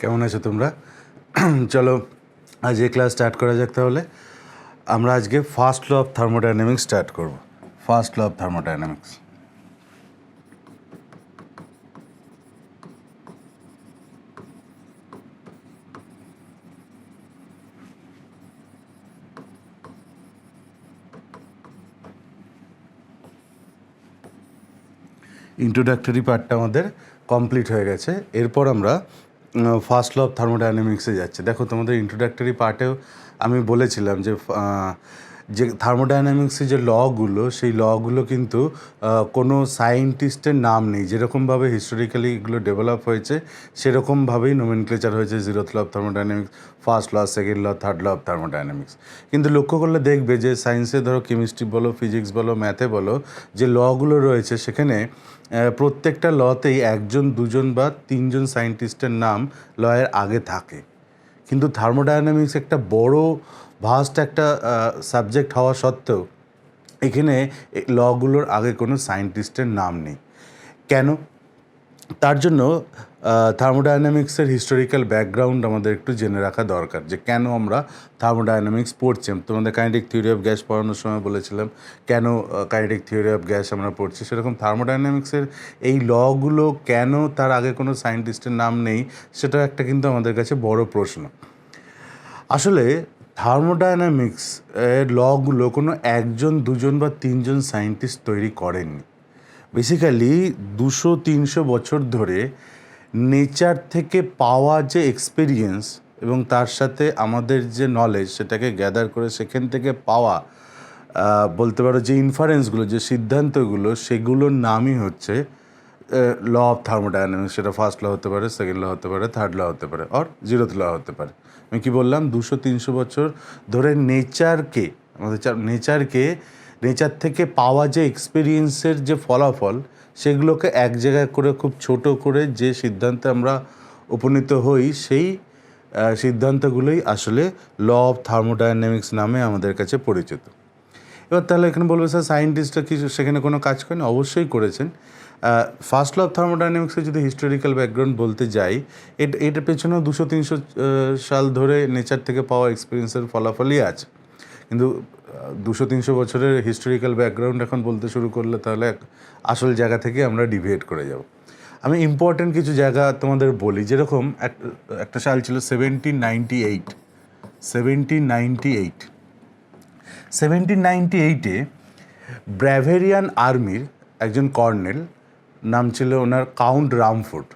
কেমন আছো তোমরা? চলো আজ এই ক্লাস স্টার্ট করা যাক। তাহলে আমরা আজকে first law of thermodynamics start করব। First law of thermodynamics. Introductory পার্টটা আমাদের কমপ্লিট হয়ে গেছে। এরপর আমরা ফার্স্ট ল অফ থার্মোডাইনামিক্সে যাচ্ছি। দেখো, তোমাদের ইন্ট্রোডাক্টরি পার্টেও আমি বলেছিলাম যে থার্মোডাইনামিক্সের যে লগুলো, সেই লগুলো কিন্তু কোনো সায়েন্টিস্টের নাম নেই। যেরকমভাবে হিস্টোরিক্যালি এগুলো ডেভেলপ হয়েছে সেরকমভাবেই নোমেনক্লেচার হয়েছে। Zeroth law of thermodynamics, first law, second law, third law of thermodynamics. কিন্তু লক্ষ্য করলে দেখবে যে সায়েন্সে ধরো কেমিস্ট্রি বলো, ফিজিক্স বলো, ম্যাথে বলো, যে লগুলো রয়েছে সেখানে প্রত্যেকটা লতেই একজন, দুজন বা তিনজন সায়েন্টিস্টের নাম লয়ের আগে থাকে। কিন্তু থার্মোডাইনামিক্স একটা বড় ভাস্ট একটা সাবজেক্ট হওয়া সত্ত্বেও এখানে লগুলোর আগে কোনো সায়েন্টিস্টের নাম নেই। কেন? তার জন্য থার্মোডাইনামিক্সের হিস্টোরিক্যাল ব্যাকগ্রাউন্ড আমাদের একটু জেনে রাখা দরকার, যে কেন আমরা থার্মোডাইনামিক্স পড়ছি। তোমাদের কাইনেটিক থিওরি অফ গ্যাস পড়ানোর সময় বলেছিলাম কেন কাইনেটিক থিওরি অফ গ্যাস আমরা পড়ছি। সেরকম থার্মোডাইনামিক্সের এই লগুলো কেন তার আগে কোনো সায়েন্টিস্টের নাম নেই, সেটা একটা কিন্তু আমাদের কাছে বড় প্রশ্ন। আসলে থার্মোডাইনামিক্স এর লগুলো কোনো একজন, দুজন বা তিনজন সায়েন্টিস্ট তৈরি করেননি। বেসিক্যালি 200-300 বছর ধরে নেচার থেকে পাওয়া যে এক্সপিরিয়েন্স এবং তার সাথে আমাদের যে নলেজ, সেটাকে গ্যাদার করে সেখান থেকে পাওয়া বলতে পারো যে ইনফারেন্সগুলো, যে সিদ্ধান্তগুলো, সেগুলোর নামই হচ্ছে ল অফ থার্মোডাইনামিক্স। সেটা ফার্স্ট ল হতে পারে, সেকেন্ড ল হতে পারে, থার্ড ল হতে পারে, আর জিরোথ ল হতে পারে। আমি কি বললাম? 200-300 বছর ধরে নেচার থেকে পাওয়া যে এক্সপিরিয়েন্সের যে ফলাফল, সেগুলোকে এক জায়গায় করে খুব ছোট করে যে সিদ্ধান্তে আমরা উপনীত হই, সেই সিদ্ধান্তগুলোই আসলে ল অফ থার্মোডাইনামিক্স নামে আমাদের কাছে পরিচিত। এবার তাহলে এখানে বলবো, স্যার সায়েন্টিস্টরা কি সেখানে কোনো কাজ করেন? অবশ্যই করেছেন। ফার্স্ট ল অফ থার্মোডাইনামিক্সের যদি হিস্টোরিক্যাল ব্যাকগ্রাউন্ড বলতে যাই, এটার পেছনেও 200-300 সাল ধরে নেচার থেকে পাওয়া এক্সপিরিয়েন্সের ফলাফলই আছে। কিন্তু 200-300 বছরের হিস্টোরিক্যাল ব্যাকগ্রাউন্ড এখন বলতে শুরু করলে তাহলে আসল জায়গা থেকে আমরা ডিভিয়েট করে যাব। আমি ইম্পর্টেন্ট কিছু জায়গা তোমাদের বলি। যেরকম একটা সাল ছিল 1798। 1798-এ ব্রাভেরিয়ান আর্মির একজন কর্নেল, নাম ছিল ওনার কাউন্ট রামফোর্ড।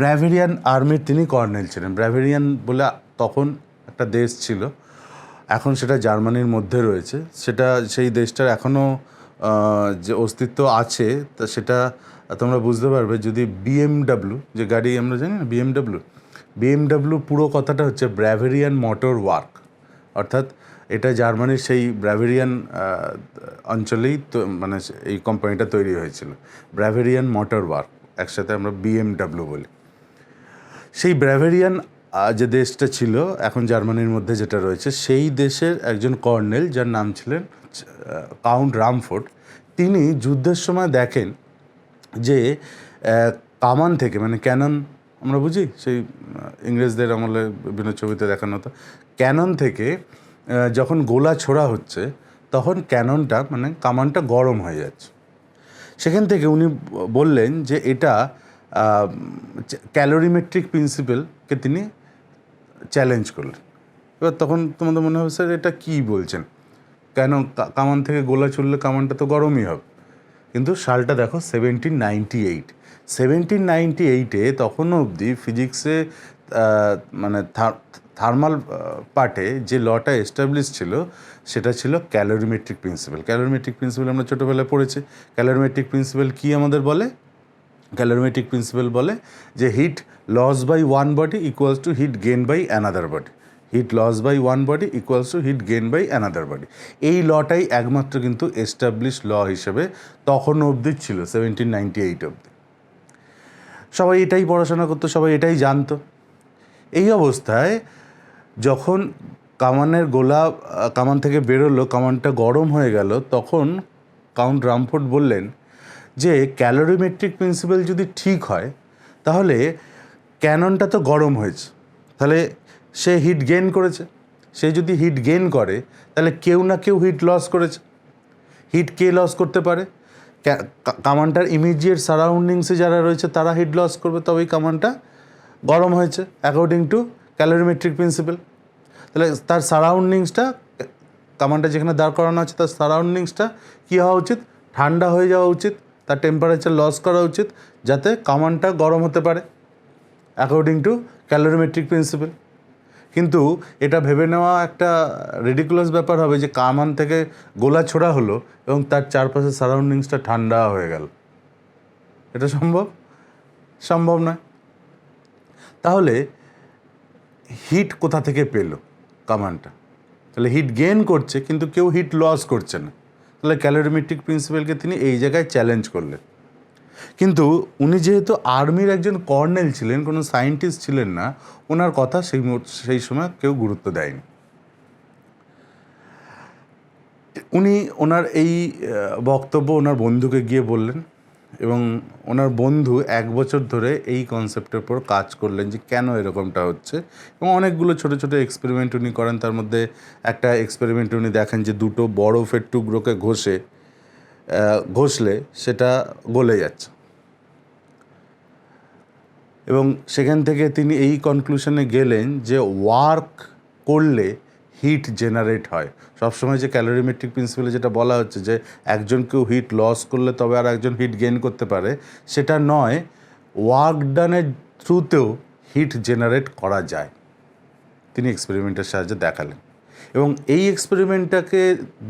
ব্রাভেরিয়ান আর্মির তিনি কর্নেল ছিলেন। ব্রাভেরিয়ান বলে তখন একটা দেশ ছিল, এখন সেটা জার্মানির মধ্যে রয়েছে। সেই দেশটার এখনও যে অস্তিত্ব আছে, তা সেটা তোমরা বুঝতে পারবে যদি BMW, যে গাড়ি আমরা জানি না, BMW পুরো কথাটা হচ্ছে ব্রাভেরিয়ান মোটর ওয়ার্ক। অর্থাৎ এটা জার্মানির সেই ব্রাভেরিয়ান অঞ্চলেই তো মানে এই কোম্পানিটা তৈরি হয়েছিল, ব্রাভেরিয়ান মোটর ওয়ার্ক। একসাথে আমরা BMW বলি। সেই ব্রাভেরিয়ান যে দেশটা ছিল এখন জার্মানির মধ্যে যেটা রয়েছে, সেই দেশের একজন কর্নেল, যার নাম ছিলেন কাউন্ট রামফোর্ড, তিনি যুদ্ধের সময় দেখেন যে কামান থেকে, মানে ক্যানন আমরা বুঝি, সেই ইংরেজদের আমলে বিভিন্ন ছবিতে দেখানো হতো, ক্যানন থেকে যখন গোলা ছোড়া হচ্ছে তখন ক্যাননটা, মানে কামানটা গরম হয়ে যাচ্ছে। সেখান থেকে উনি বললেন যে এটা ক্যালোরিমেট্রিক প্রিন্সিপালকে তিনি চ্যালেঞ্জ করলেন। এবার তখন তোমাদের মনে হবে, স্যার এটা কী বলছেন, কেন কামান থেকে গোলা ছুড়লে কামানটা তো গরমই হবে। কিন্তু সালটা দেখো 1798-এ তখনও অবধি ফিজিক্সে মানে থার্মাল পার্টে যে লটা এস্টাবলিশ ছিল, সেটা ছিল ক্যালোরিমেট্রিক প্রিন্সিপাল। ক্যালোরিমেট্রিক প্রিন্সিপাল আমরা ছোটোবেলায় পড়েছি। ক্যালোরিমেট্রিক প্রিন্সিপাল কী আমাদের বলে? ক্যালোরিমেট্রিক প্রিন্সিপাল বলে যে heat loss by one body equals to heat gain by another body. Heat loss by one body equals to heat gain by another body. এই লটাই একমাত্র কিন্তু এস্টাবলিশ ল হিসেবে তখন অবধি ছিল, 1798 অবধি। সবাই এটাই পড়াশোনা করতো, সবাই এটাই জানতো। এই অবস্থায় যখন কামানের গোলা কামান থেকে বেরোলো, কামানটা গরম হয়ে গেল, তখন কাউন্ট রামফোর্ড বললেন যে ক্যালোরিমেট্রিক প্রিন্সিপাল যদি ঠিক হয় তাহলে ক্যাননটা তো গরম হয়েছে, তাহলে সে হিট গেইন করেছে। সে যদি হিট গেইন করে তাহলে কেউ না কেউ হিট লস করেছে। হিট কে লস করতে পারে? কামানটার ইমিডিয়েট সারাউন্ডিংসে যারা রয়েছে তারা হিট লস করবে, তবেই কামানটা গরম হয়েছে অ্যাকর্ডিং টু ক্যালোরিমেট্রিক প্রিন্সিপাল। তাহলে তার সারাউন্ডিংসটা, কামানটা যেখানে দাঁড় করানো আছে তার সারাউন্ডিংসটা কী হওয়া উচিত? ঠান্ডা হয়ে যাওয়া উচিত, তার টেম্পারেচার লস করা উচিত, যাতে কামানটা গরম হতে পারে অ্যাকর্ডিং টু ক্যালোরিমেট্রিক প্রিন্সিপাল। কিন্তু এটা ভেবে নেওয়া একটা রিডিকুলাস ব্যাপার হবে যে কামান থেকে গোলা ছোড়া হলো এবং তার চারপাশে সারাউন্ডিংসটা ঠান্ডা হয়ে গেল। এটা সম্ভব? সম্ভব নয়। তাহলে হিট কোথা থেকে পেল কামানটা? তাহলে হিট গেইন করছে কিন্তু কেউ হিট লস করছে না। তাহলে ক্যালোরিমেট্রিক প্রিন্সিপালকে তিনি এই জায়গায় চ্যালেঞ্জ করলেন। কিন্তু উনি যেহেতু আর্মির একজন কর্নেল ছিলেন, কোনো সায়েন্টিস্ট ছিলেন না, ওনার কথা সেই সময় কেউ গুরুত্ব দেয়নি। উনি ওনার এই বক্তব্য ওনার বন্ধুকে গিয়ে বললেন এবং ওনার বন্ধু 1 বছর ধরে এই কনসেপ্টের উপর কাজ করলেন যে কেন এরকমটা হচ্ছে, এবং অনেকগুলো ছোটো ছোটো এক্সপেরিমেন্ট উনি করেন। তার মধ্যে একটা এক্সপেরিমেন্ট উনি দেখেন যে 2টো বরফের টুকরোকে ঘষলে সেটা গলে যাচ্ছে, এবং সেখান থেকে তিনি এই কনক্লুশনে গেলেন যে ওয়ার্ক করলে হিট জেনারেট হয়। সবসময় যে ক্যালোরিমেট্রিক প্রিন্সিপালে যেটা বলা হচ্ছে যে একজন কেউ হিট লস করলে তবে আর একজন হিট গেইন করতে পারে, সেটা নয়, ওয়ার্ক ডানের থ্রুতেও হিট জেনারেট করা যায়। তিনি এক্সপেরিমেন্টের সাহায্যে দেখালেন, এবং এই এক্সপেরিমেন্টটাকে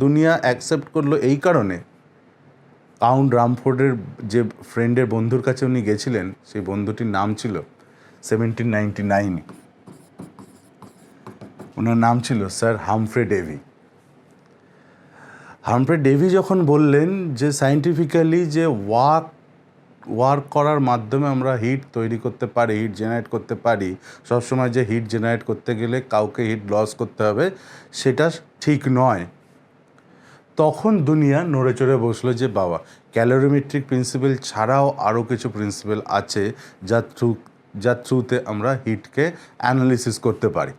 দুনিয়া অ্যাকসেপ্ট করলো এই কারণে, কাউন্ট রামফোর্ডের যে ফ্রেন্ডের বন্ধুর কাছে উনি গেছিলেন, সেই বন্ধুটির নাম ছিল 1799, ওনার নাম ছিল Sir Humphry Davy. Humphry Davy যখন বললেন যে সায়েন্টিফিক্যালি যে ওয়ার্ক করার মাধ্যমে আমরা হিট তৈরি করতে পারি, হিট জেনারেট করতে পারি, সবসময় যে হিট জেনারেট করতে গেলে কাউকে হিট লস করতে হবে সেটা ঠিক নয়, তখন দুনিয়া নড়ে চড়ে বসলো যে বাবা, ক্যালোরিমেট্রিক প্রিন্সিপাল ছাড়াও আরও কিছু প্রিন্সিপাল আছে যার থ্রুতে আমরা হিটকে অ্যানালিসিস করতে পারি।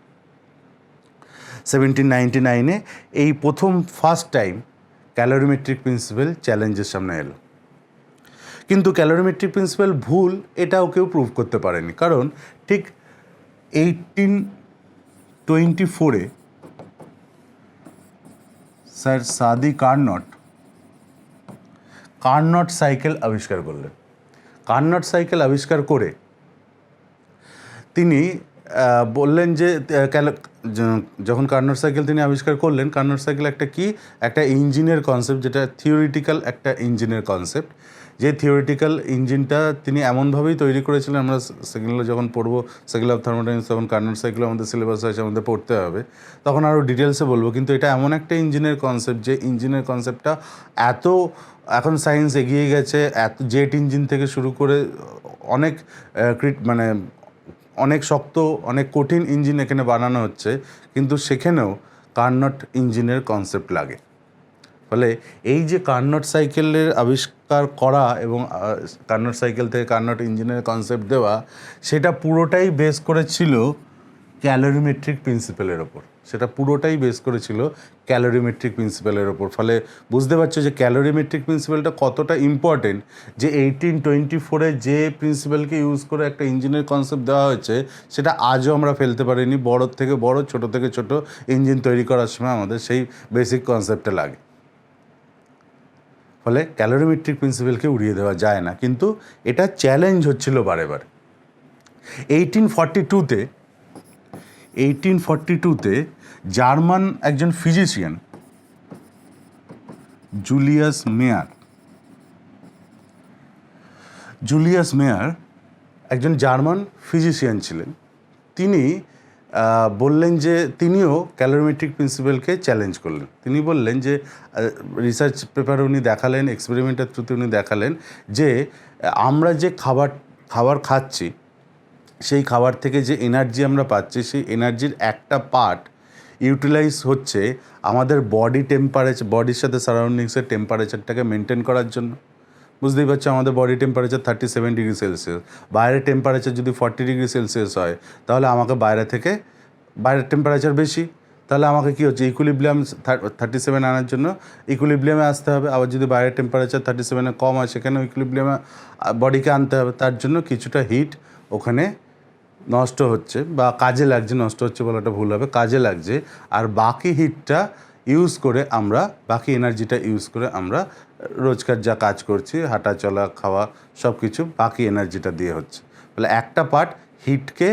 1799 এই ফার্স্ট টাইম ক্যালোরিমেট্রিক প্রিন্সিপাল চ্যালেঞ্জের সামনে এলো। কিন্তু ক্যালোরিমেট্রিক প্রিন্সিপাল ভুল এটাও কেউ প্রুভ করতে পারেনি, কারণ ঠিক 1824 স্যার সাদি কার্নট সাইকেল আবিষ্কার করলেন। কার্নট সাইকেল আবিষ্কার করে তিনি বললেন যে যখন কার্নট সাইকেল তিনি আবিষ্কার করলেন, কার্নট সাইকেল একটা ইঞ্জিনের কনসেপ্ট, যেটা থিওরিটিক্যাল একটা ইঞ্জিনের কনসেপ্ট, যে থিওরিটিক্যাল ইঞ্জিনটা তিনি এমনভাবেই তৈরি করেছিলেন, আমরা সেগুলো যখন পড়বো, সেকেন্ড অফ থার্মোডাইনামিক্স, তখন কার্নট সাইকেল আমাদের সিলেবাস আছে, আমাদের পড়তে হবে, তখন আরও ডিটেলসে বলবো। কিন্তু এটা এমন একটা ইঞ্জিনের কনসেপ্ট, যে ইঞ্জিনের কনসেপ্টটা এখন সায়েন্স এগিয়ে গেছে, জেট ইঞ্জিন থেকে শুরু করে অনেক শক্ত, অনেক কঠিন ইঞ্জিন এখানে বানানো হচ্ছে, কিন্তু সেখানেও কার্নট ইঞ্জিনের কনসেপ্ট লাগে। ফলে এই যে কার্নট সাইকেলের আবিষ্কার করা এবং কার্নট সাইকেল থেকে কার্নট ইঞ্জিনের কনসেপ্ট দেওয়া, সেটা পুরোটাই বেস করেছিল ক্যালোরিমেট্রিক প্রিন্সিপালের ওপর। ফলে বুঝতে পারছো যে ক্যালোরিমেট্রিক প্রিন্সিপালটা কতটা ইম্পর্টেন্ট, যে 1824 যে প্রিন্সিপালকে ইউজ করে একটা ইঞ্জিনের কনসেপ্ট দেওয়া হয়েছে, সেটা আজও আমরা ফেলতে পারিনি। বড় থেকে বড়, ছোট থেকে ছোট ইঞ্জিন তৈরি করার সময় আমাদের সেই বেসিক কনসেপ্টটা লাগে। ফলে ক্যালোরিমেট্রিক প্রিন্সিপালকে উড়িয়ে দেওয়া যায় না, কিন্তু এটা চ্যালেঞ্জ হচ্ছিল বারে বারে। 1842-তে জার্মান একজন ফিজিশিয়ান জুলিয়াস মেয়ার একজন জার্মান ফিজিশিয়ান ছিলেন। তিনি বললেন যে তিনিও ক্যালোরিমেট্রিক প্রিন্সিপালকে চ্যালেঞ্জ করলেন। তিনি বললেন যে রিসার্চ পেপারে উনি দেখালেন, এক্সপেরিমেন্টের থ্রুতে উনি দেখালেন যে আমরা যে খাবার খাচ্ছি, সেই খাবার থেকে যে এনার্জি আমরা পাচ্ছি, সেই এনার্জির একটা পার্ট ইউটিলাইজ হচ্ছে আমাদের বডি টেম্পারেচার, বডির সাথে সারাউন্ডিংসের টেম্পারেচারটাকে মেনটেন করার জন্য। বুঝতেই পারছো আমাদের বডি টেম্পারেচার 37 ডিগ্রি সেলসিয়াস, বাইরের টেম্পারেচার যদি 40 ডিগ্রি সেলসিয়াস হয় তাহলে আমাকে বাইরের টেম্পারেচার বেশি, তাহলে আমাকে কী হচ্ছে ইকুইলিব্রিয়াম 37 আনার জন্য ইকুইলিব্রিয়ামে আসতে হবে। আবার যদি বাইরের টেম্পারেচার 37 কম হয় সেখানেও ইকুইলিব্রিয়ামে বডিকে আনতে হবে। তার জন্য কিছুটা হিট ওখানে নষ্ট হচ্ছে বা কাজে লাগছে, নষ্ট হচ্ছে বলাটা ভুল হবে, কাজে লাগছে। আর বাকি হিটটা ইউজ করে আমরা, বাকি এনার্জিটা ইউজ করে আমরা রোজকার যা কাজ করছি, হাঁটা চলা খাওয়া সব কিছু বাকি এনার্জিটা দিয়ে হচ্ছে। তাহলে একটা পার্ট হিটকে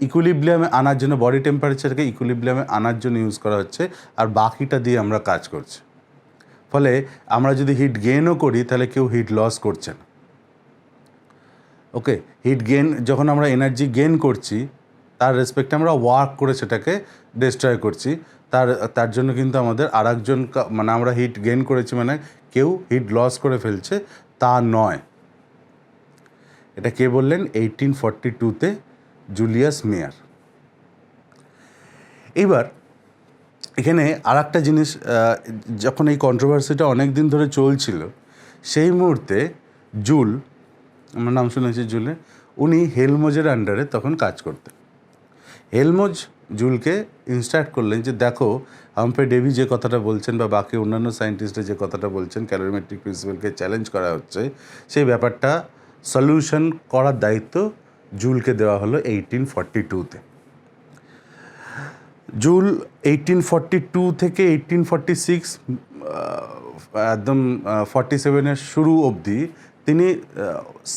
ইকুইলিব্রিয়ামে আনার জন্য, বডি টেম্পারেচারকে ইকুইলিব্রিয়ামে আনার জন্য ইউজ করা হচ্ছে, আর বাকিটা দিয়ে আমরা কাজ করছি। ফলে আমরা যদি হিট গেইনও করি তাহলে কেউ হিট লস করছে না। ওকে, হিট গেইন যখন আমরা এনার্জি গেইন করছি তার রেসপেক্টে আমরা ওয়ার্ক করে সেটাকে ডিস্ট্রয় করছি। তার জন্য কিন্তু আমাদের আরেকজন, মানে আমরা হিট গেইন করেছি মানে কেউ হিট লস করে ফেলছে তা নয়। এটা কে বললেন? 1842-তে জুলিয়াস মেয়ার। এইবার এখানে আর একটা জিনিস, যখন এই কন্ট্রোভার্সিটা অনেক দিন ধরে চলছিল সেই মুহূর্তে জুল, আমার নাম শুনেছি জুলে, উনি হেলমোজের আন্ডারে তখন কাজ করতেন। হেলমোজ জুলকে ইনস্ট্রাক্ট করলেন যে দেখো হাম্ফ্রে ডেভি যে কথাটা বলছেন বা বাকি অন্যান্য সায়েন্টিস্টরা যে কথাটা বলছেন, ক্যালোরিমেট্রিক প্রিন্সিপালকে চ্যালেঞ্জ করা হচ্ছে, সেই ব্যাপারটা সলিউশন করার দায়িত্ব জুলকে দেওয়া হলো 1842-তে। জুল 1842 থেকে 1846 একদম 47-এর শুরু অবধি তিনি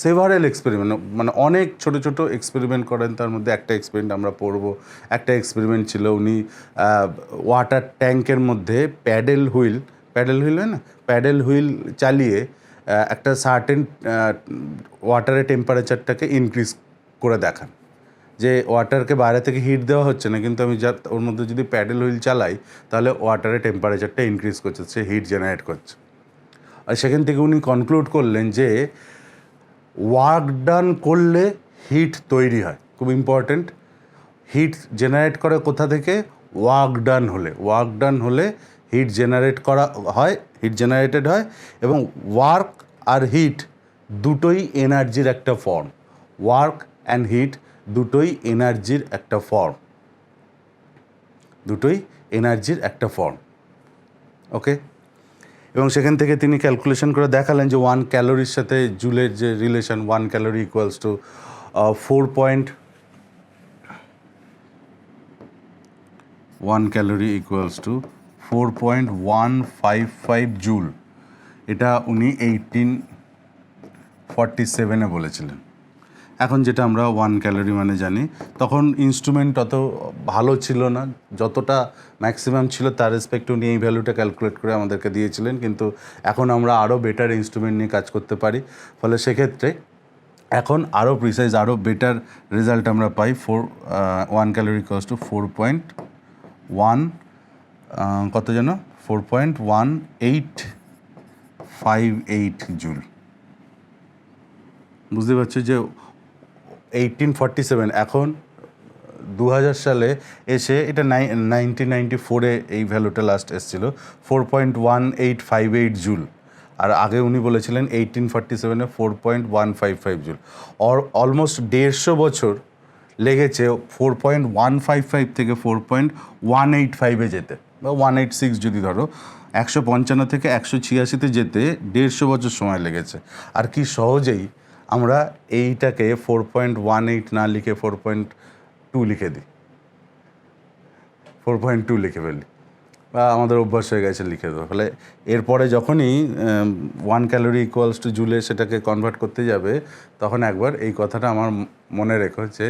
সেভারেল এক্সপেরিমেন্ট, মানে অনেক ছোট ছোট এক্সপেরিমেন্ট করেন। তার মধ্যে একটা এক্সপেরিমেন্ট আমরা পড়বো। একটা এক্সপেরিমেন্ট ছিল উনি ওয়াটার ট্যাঙ্কের মধ্যে প্যাডেল হুইল হয় না, প্যাডেল হুইল চালিয়ে একটা সার্টেন ওয়াটারের টেম্পারেচারটাকে ইনক্রিজ করে দেখান, যে ওয়াটারকে বাইরে থেকে হিট দেওয়া হচ্ছে না, কিন্তু আমি ওর মধ্যে যদি প্যাডেল হুইল চালাই তাহলে ওয়াটারের টেম্পারেচারটা ইনক্রিজ করছে, সে হিট জেনারেট করছে। আর সেখান থেকে উনি কনক্লুড করলেন যে ওয়ার্ক ডান করলে হিট তৈরি হয়, খুব ইম্পর্ট্যান্ট। হিট জেনারেট করে কোথা থেকে? ওয়ার্ক ডান হলে হিট জেনারেট করা হয়, হিট জেনারেটেড হয়। এবং ওয়ার্ক আর হিট দুটোই এনার্জির একটা ফর্ম। ওয়ার্ক অ্যান্ড হিট দুটোই এনার্জির একটা ফর্ম, ওকে। এবং সেখান থেকে তিনি ক্যালকুলেশন করে দেখালেন যে 1 ক্যালোরির সাথে জুলের যে relation, 1 calorie equals to 4.155 joule. এটা উনি 1847-এ বলেছিলেন। এখন যেটা আমরা 1 ক্যালোরি মানে জানি, তখন ইনস্ট্রুমেন্ট অত ভালো ছিল না, যতটা ম্যাক্সিমাম ছিল তার রেসপেক্টে উনি এই ভ্যালুটা ক্যালকুলেট করে আমাদেরকে দিয়েছিলেন। কিন্তু এখন আমরা আরও বেটার ইনস্ট্রুমেন্ট নিয়ে কাজ করতে পারি, ফলে সেক্ষেত্রে এখন আরও প্রিসাইজ, আরও বেটার রেজাল্ট আমরা পাই। 1 ক্যালোরি ইকুয়ালস টু 4.1 কত যেন 4.1858 জুল। বুঝতে পারছো যে 1847 এখন 2000 সালে এসে এটা 1994-এ এই ভ্যালুটা লাস্ট এসেছিল 4.1858 জুল। আর আগে উনি বলেছিলেন 1847-এ 4.155 জুল। অলমোস্ট 150 বছর লেগেছে 4.155 থেকে 4.185-এ যেতে, বা 186 যদি ধরো। 155 থেকে 186-তে যেতে 150 বছর সময় লেগেছে। আর কি সহজেই আমরা এইটাকে 4.18 না লিখে 4.2 লিখে দিই, 4.2 লিখে ফেলি, বা আমাদের অভ্যাস হয়ে গেছে লিখে দেবো। ফলে এরপরে যখনই 1 ক্যালোরি ইকুয়ালস টু জুলে সেটাকে কনভার্ট করতে যাবে, তখন একবার এই কথাটা আমার মনে রেখো যে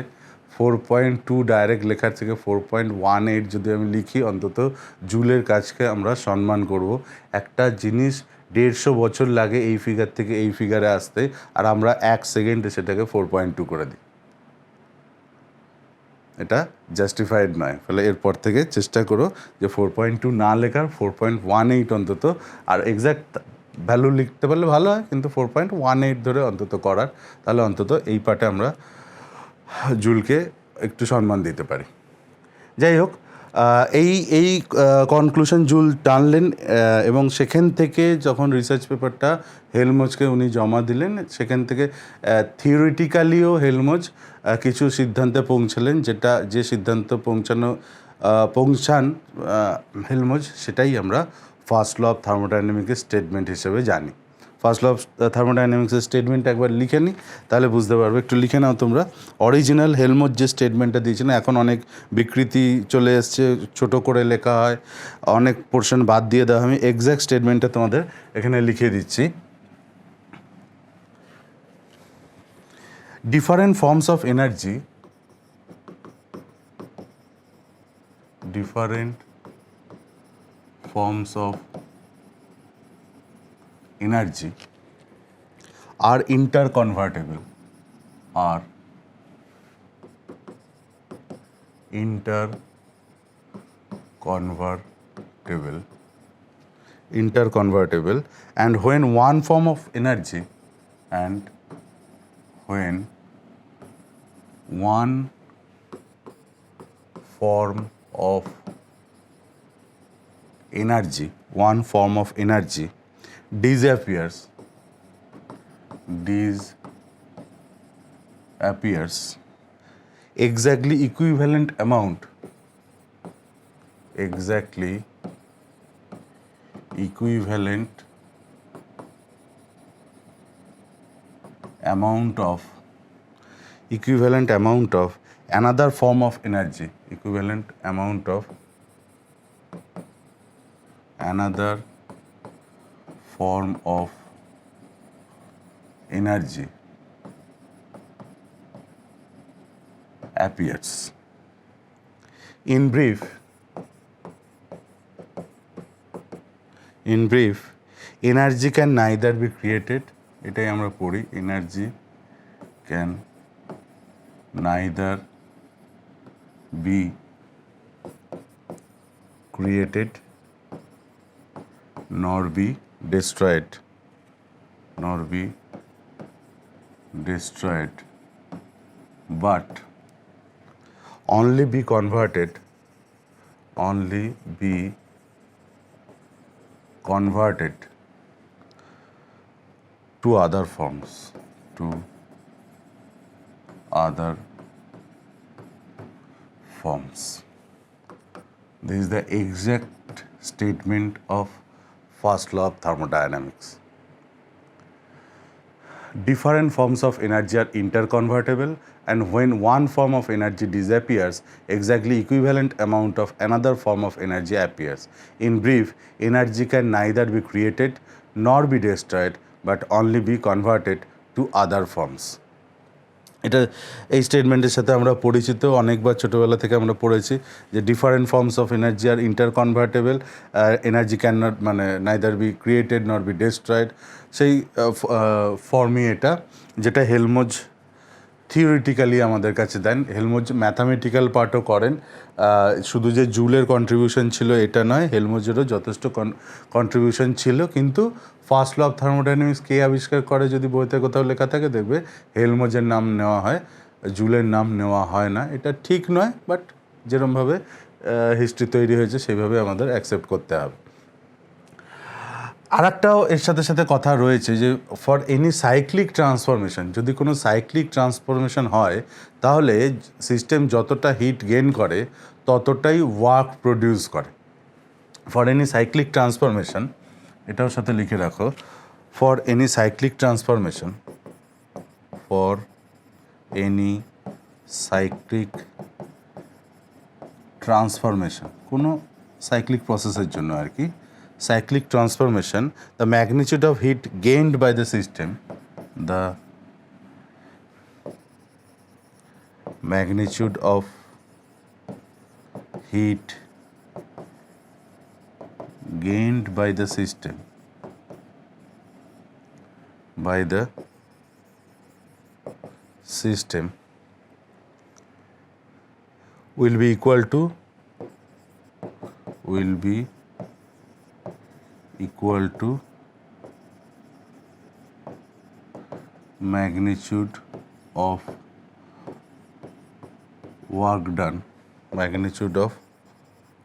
4.2 ডাইরেক্ট লেখার থেকে 4.18 যদি আমি লিখি, অন্তত জুলের কাজকে আমরা সম্মান করব। একটা জিনিস 150 বছর লাগে এই ফিগার থেকে এই ফিগারে আসতে, আর আমরা 1 সেকেন্ডে সেটাকে 4.2 করে দিই। এটা জাস্টিফাইড নয়। ফলে এরপর থেকে চেষ্টা করো যে 4.2 না লেখার 4.18 অন্তত, আর এক্স্যাক্ট ভ্যালু লিখতে পারলে ভালো হয়, কিন্তু 4.18 ধরে অন্তত করার, তাহলে অন্তত এই পার্টে আমরা জুলকে একটু সম্মান দিতে পারি। যাই হোক, এই এই কনক্লুশন জুল টানলেন এবং সেখান থেকে যখন রিসার্চ পেপারটা হেলমজকে উনি জমা দিলেন, সেখান থেকে থিওরিটিক্যালিও হেলমজ কিছু সিদ্ধান্তে পৌঁছালেন, যে সিদ্ধান্ত পৌঁছান হেলমজ, সেটাই আমরা ফার্স্ট ল অফ থার্মোডাইনামিক্সের স্টেটমেন্ট হিসেবে জানি। ফার্স্ট ল অফ থার্মোডাইনামিক্সের স্টেটমেন্ট একবার লিখে নিই, তাহলে বুঝতে পারবে। একটু লিখে নাও তোমরা। অরিজিনাল হেলমজ যে স্টেটমেন্টটা দিয়েছিলেন, এখন অনেক বিকৃতি চলে এসছে, ছোট করে লেখা হয়, অনেক পোর্শন বাদ দিয়ে দেওয়া হয়। আমি এক্স্যাক্ট স্টেটমেন্টটা তোমাদের এখানে লিখে দিচ্ছি। Different forms of energy, different forms of energy are interconvertible, and when one form of energy one form of energy disappears exactly equivalent amount of another form of energy, appears. In brief, energy can neither be created, এটাই আমরা পড়ি, energy can neither be created nor be destroyed, but only be converted to other forms, This is the exact statement of first law of thermodynamics. Different forms of energy are interconvertible, and when one form of energy disappears, exactly equivalent amount of another form of energy appears. In brief, energy can neither be created nor be destroyed, but only be converted to other forms. এই স্টেটমেন্টের সাথে আমরা পরিচিত, অনেকবার ছোটোবেলা থেকে আমরা পড়েছি যে ডিফারেন্ট ফর্মস অফ এনার্জি আর interconvertible, energy can not neither be created nor be destroyed, সেই ফর্মই এটা, যেটা হেলমজ থিওরিটিক্যালি আমাদের কাছে দেন। হেলমজ ম্যাথামেটিক্যাল পার্টও করেন, শুধু যে জুলের কন্ট্রিবিউশন ছিল এটা নয়, হেলমজেরও যথেষ্ট কন্ট্রিবিউশন ছিল। কিন্তু ফার্স্ট ল অফ থার্মোডাইনামিক্স কে আবিষ্কার করে যদি বইতে কোথাও লেখা থাকে দেখবে হেলমজের নাম নেওয়া হয়, জুলের নাম নেওয়া হয় না। এটা ঠিক নয়, বাট যেরমভাবে হিস্ট্রি তৈরি হয়েছে সেইভাবে আমাদের অ্যাকসেপ্ট করতে হবে। আর একটাও এর সাথে সাথে কথা রয়েছে যে ফর এনি সাইক্লিক ট্রান্সফরমেশন, যদি কোনো সাইক্লিক ট্রান্সফরমেশন হয় তাহলে সিস্টেম যতটা হিট গেইন করে ততটাই ওয়ার্ক প্রডিউস করে। ফর এনি সাইক্লিক ট্রান্সফরমেশন, এটাও সাথে লিখে রাখো, ফর এনি সাইক্লিক ট্রান্সফরমেশন, কোনো সাইক্লিক প্রসেসের জন্য আর কি, cyclic transformation, the magnitude of heat gained by the system, will be equal to magnitude of work done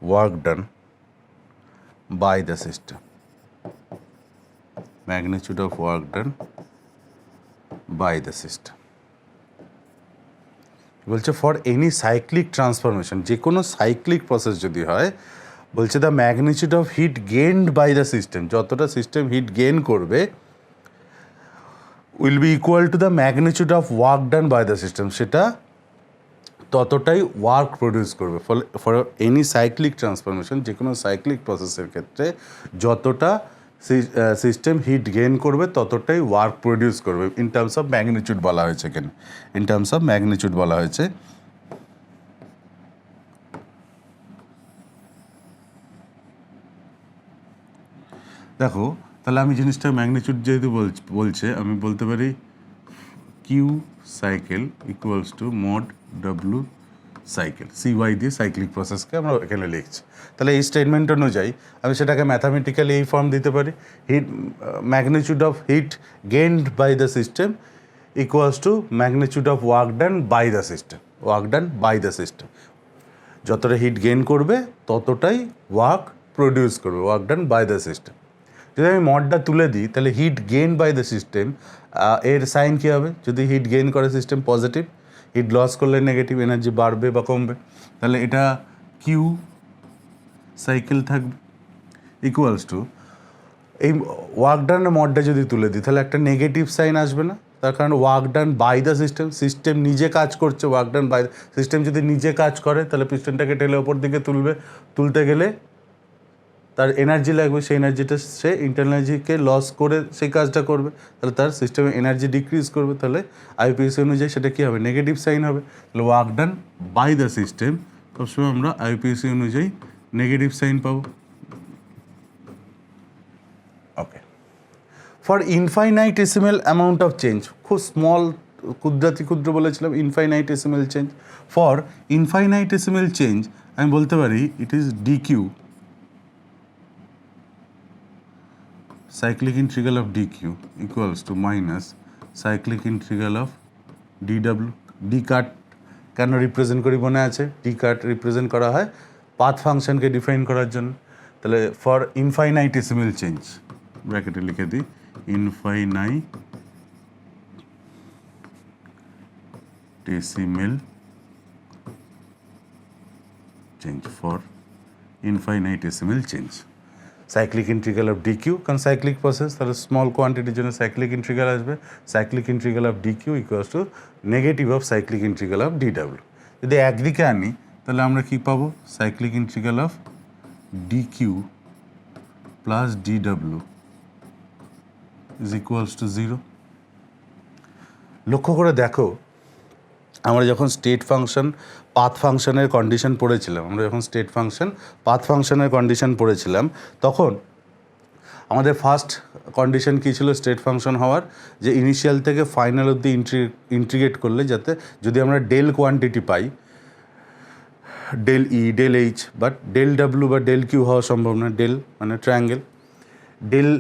work done by the system, magnitude of work done by the system. বলছে for any cyclic transformation, যে কোনো cyclic process যদি হয়, বলছে the magnitude of heat gained by the system, যতটা system heat gain করবে will be equal to the magnitude of work done by the system, সেটা ততটাই ওয়ার্ক প্রডিউস করবে। ফলে ফর এনি সাইক্লিক ট্রান্সফরমেশন, যে কোনো সাইক্লিক প্রসেসের ক্ষেত্রে যতটা সিস্টেম হিট গেইন করবে ততটাই ওয়ার্ক প্রডিউস করবে। ইন টার্মস অফ ম্যাগনিটিউড বলা হয়েছে এখানে, ইন টার্মস অফ ম্যাগনিটিউড বলা হয়েছে। দেখো তাহলে আমি জিনিসটা ম্যাগনিটিউড যেহেতু বলছে, আমি বলতে পারি Q cycle equals to mod W cycle, CY দিয়ে সাইক্লিক প্রসেসকে আমরা এখানে লিখছি। তাহলে এই স্টেটমেন্ট অনুযায়ী আমি সেটাকে ম্যাথামেটিক্যালি এই ফর্ম দিতে পারি, heat magnitude of heat gained by the system equals to magnitude of work done by the system, work done by the system. যতটা হিট গেইন করবে ততটাই ওয়ার্ক প্রডিউস করবে, work done by the system. যদি আমি মডটা তুলে দিই তাহলে heat gain by the system এর সাইন কী হবে? যদি হিট গেইন করে সিস্টেম পজিটিভ, হিট লস করলে নেগেটিভ, এনার্জি বাড়বে বা কমবে, তাহলে এটা কিউ সাইকেল থাকবে ইকুয়ালস টু এই ওয়ার্ক ডান মডটা যদি তুলে দিই তাহলে একটা নেগেটিভ সাইন আসবে না? তার কারণ work done by the system, system নিজে কাজ করছে, ওয়ার্ক ডান বাই সিস্টেম যদি নিজে কাজ করে তাহলে পিস্টনটাকে টেলে ওপর দিকে তুলতে গেলে তার এনার্জি লাগবে, সেই এনার্জিটা সে ইন্টারনাল এনার্জিকে লস করে সেই কাজটা করবে, তাহলে তার সিস্টেমে এনার্জি ডিক্রিজ করবে, তাহলে আইপিএসি অনুযায়ী সেটা কী হবে? নেগেটিভ সাইন হবে। তাহলে work done by the system সবসময় আমরা আইপিএসি অনুযায়ী নেগেটিভ সাইন পাবো। Okay, for infinitesimal amount of change, খুব স্মল ক্ষুদ্র বলেছিলাম, infinitesimal change. For infinitesimal change আমি বলতে পারি it is dQ, cyclic integral of dq equals to minus cyclic integral of dw। d কাট কেন রিপ্রেজেন্ট করি মনে আছে? d কাট রিপ্রেজেন্ট করা হয় পাথ ফাংশনকে ডিফাইন করার জন্য। তাহলে ফর ইনফাইনাইটেসিমাল চেঞ্জ ব্র্যাকেটে লিখে দিই infinitesimal change, for infinitesimal change cyclic integral of dq, কারণ সাইক্লিক প্রসেস, তাহলে স্মল কোয়ান্টিটির জন্য সাইক্লিক ইন্টিগ্রাল আসবে। Cyclic integral of dq equals to negative of cyclic integral of ডিডাব্লিউ। যদি একদিকে আনি তাহলে আমরা কী পাবো? Cyclic integral of dq plus ডিডাব্লিউ ইজ ইকুয়ালস টু 0। লক্ষ্য করে দেখো, আমরা যখন স্টেট ফাংশন পাথ ফাংশনের কন্ডিশন পড়েছিলাম, পাথ ফাংশনের কন্ডিশন পড়েছিলাম, তখন আমাদের ফার্স্ট কন্ডিশন কী ছিল স্টেট ফাংশন হওয়ার? যে ইনিশিয়াল থেকে ফাইনাল অবধি ইন্টিগ্রেট করলে যাতে যদি আমরা ডেল কোয়ান্টিটি পাই, del E, del H, but del W বা ডেল কিউ হওয়া সম্ভব না, ডেল মানে ট্রায়াঙ্গেল, ডেল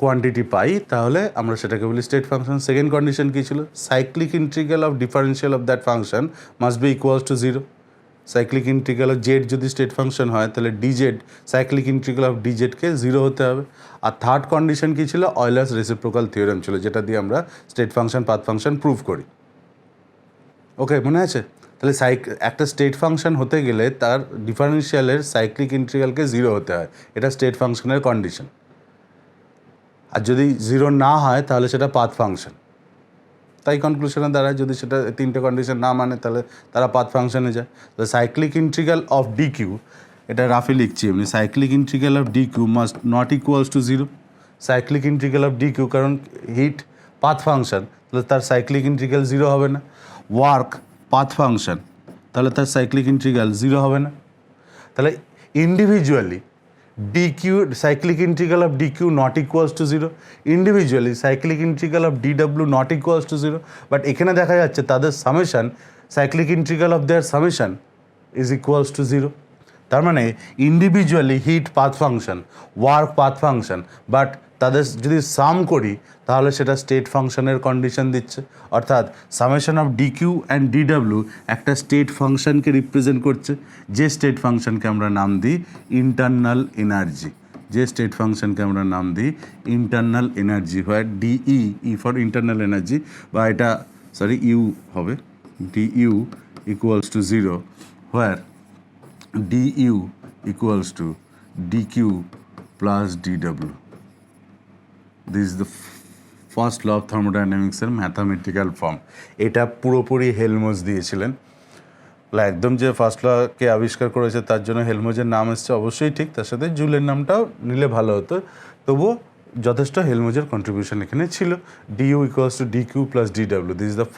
কোয়ান্টিটি পাই, তাহলে আমরা সেটাকে বলি স্টেট ফাংশন। সেকেন্ড কন্ডিশন কী ছিল? Cyclic integral of differential of that function must be equals to 0। Cyclic integral of Z যদি স্টেট ফাংশন হয় তাহলে ডিজেড, সাইক্লিক ইন্টিগ্রাল অফ ডিজেডকে 0 হতে হবে। আর থার্ড কন্ডিশন কী ছিল? অয়লার্স রেসিপ্রোকাল থিওরেম ছিল, যেটা দিয়ে আমরা state function path function prove করি। ওকে, মনে আছে? তাহলে একটা স্টেট ফাংশন হতে গেলে তার ডিফারেন্সিয়ালের সাইক্লিক ইন্টিগ্রালকে 0 হতে হয়, এটা স্টেট ফাংশনের কন্ডিশন। আর যদি 0 না হয় তাহলে সেটা পাথ ফাংশন। তাই কনক্লুশনে দাঁড়ায় যদি সেটা তিনটে কন্ডিশন না মানে তাহলে তারা পাথ ফাংশনে যায়। তো cyclic integral of d Q, এটা রাফে লিখছি এমনি, cyclic integral of d Q must not equals to 0। Cyclic integral of d Q, কারণ হিট পাথ ফাংশন, তাহলে তার সাইক্লিক ইন্টিগ্রাল 0 হবে না। ওয়ার্ক পাথ ফাংশন, তাহলে তার সাইক্লিক ইন্টিগ্রাল 0 হবে না। তাহলে individually dq, cyclic integral of dq not equals to 0, individually cyclic integral of dw not equals to 0, but এখানে দেখা যাচ্ছে তাদের summation, cyclic integral of their summation is equals to 0। তার মানে individually heat path function, work path function, but তাদের যদি সাম করি তাহলে সেটা স্টেট ফাংশনের কন্ডিশন দিচ্ছে, অর্থাৎ summation of d Q and d W একটা স্টেট ফাংশনকে রিপ্রেজেন্ট করছে, যে স্টেট ফাংশনকে আমরা নাম দিই ইন্টারনাল এনার্জি, যে স্টেট ফাংশনকে আমরা নাম দিই ইন্টারনাল এনার্জি, হয় de, E for internal energy, বা এটা সরি ইউ হবে, du equals to 0, where du equals to dq plus ডিডাব্লিউ। This is the first law of থার্মোডাইনামিক্সের ম্যাথামেটিক্যাল ফর্ম। এটা পুরোপুরি হেলমজ দিয়েছিলেন, একদম যে ফার্স্ট লকে আবিষ্কার করেছে তার জন্য হেলমজের নাম এসছে অবশ্যই ঠিক, তার সাথে জুলের নামটাও নিলে ভালো হতো, তবুও যথেষ্ট হেলমজের কন্ট্রিবিউশন এখানে ছিল। Du equals to dq plus ডিডাব্লিউ, this is the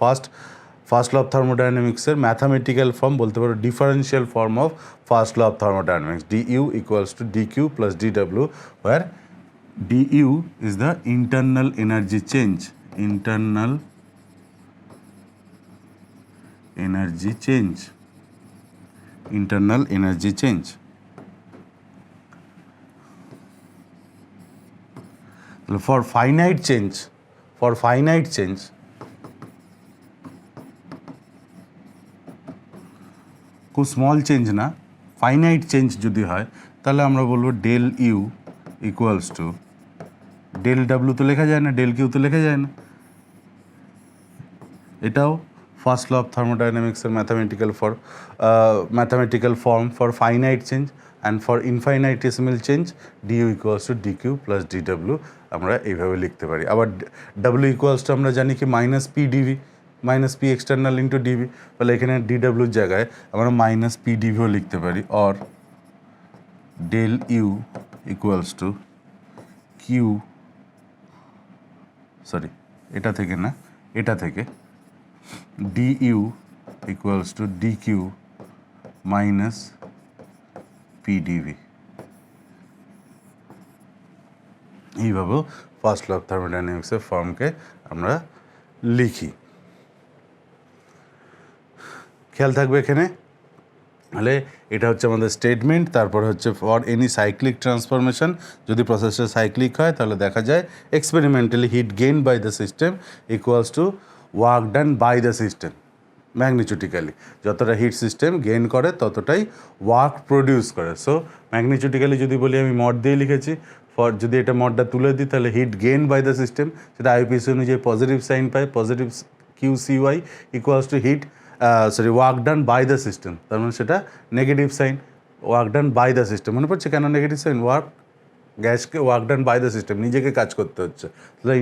first law of থার্মোডাইনামিক্সের ম্যাথামেটিক্যাল ফর্ম, বলতে পারো differential form of first law of thermodynamics. Du equals to dq plus ডিডাব্লিউ, where du is the internal energy change, internal energy change, internal energy change. For finite change, খুব small change না, finite change যদি হয় তাহলে আমরা বলবো del U equals to del W, তো লেখা যায় না, ডেল কিউ তো লেখা যায় না। এটাও ফার্স্ট ল অফ থার্মোডাইনামিক্সের mathematical form for finite change, and for infinitesimal change du equals to dq plus ডিডাব্লিউ আমরা এইভাবে লিখতে পারি। আবার ডাব্লিউ ইকুয়ালস টু আমরা জানি কি minus P dV, minus P external into dV, তাহলে এখানে ডিডাব্লিউর জায়গায় আমরা মাইনাস পি ডিভিও লিখতে পারি, or del U equals to Q, sorry এটা থেকে না, এটা থেকে dU equals to DQ minus P dV. এইভাবেও ফার্স্ট ল অফ থার্মোডাইনামিক্সের ফর্মকে আমরা লিখি। খেয়াল থাকবে এখানে, তাহলে এটা হচ্ছে আমাদের স্টেটমেন্ট। তারপর হচ্ছে ফর এনি সাইক্লিক ট্রান্সফরমেশন, যদি প্রসেসটা সাইক্লিক হয় তাহলে দেখা যায় experimentally heat gain by the system equals to work done by the system magnitudically. যতটা হিট সিস্টেম গেইন করে ততটাই ওয়ার্ক প্রডিউস করে। সো ম্যাগনিচুটিক্যালি যদি বলি, আমি মড দিয়ে লিখেছি, ফর যদি এটা মডটা তুলে দিই তাহলে heat gain by the system, সেটা আইপিসি অনুযায়ী পজিটিভ সাইন পায়, positive q CY equals to heat work done by the system, তার মানে সেটা negative sign, work done by the system. মনে পড়ছে কেন নেগেটিভ সাইন? গ্যাসকে work done by the system, নিজেকে কাজ করতে হচ্ছে, তাহলে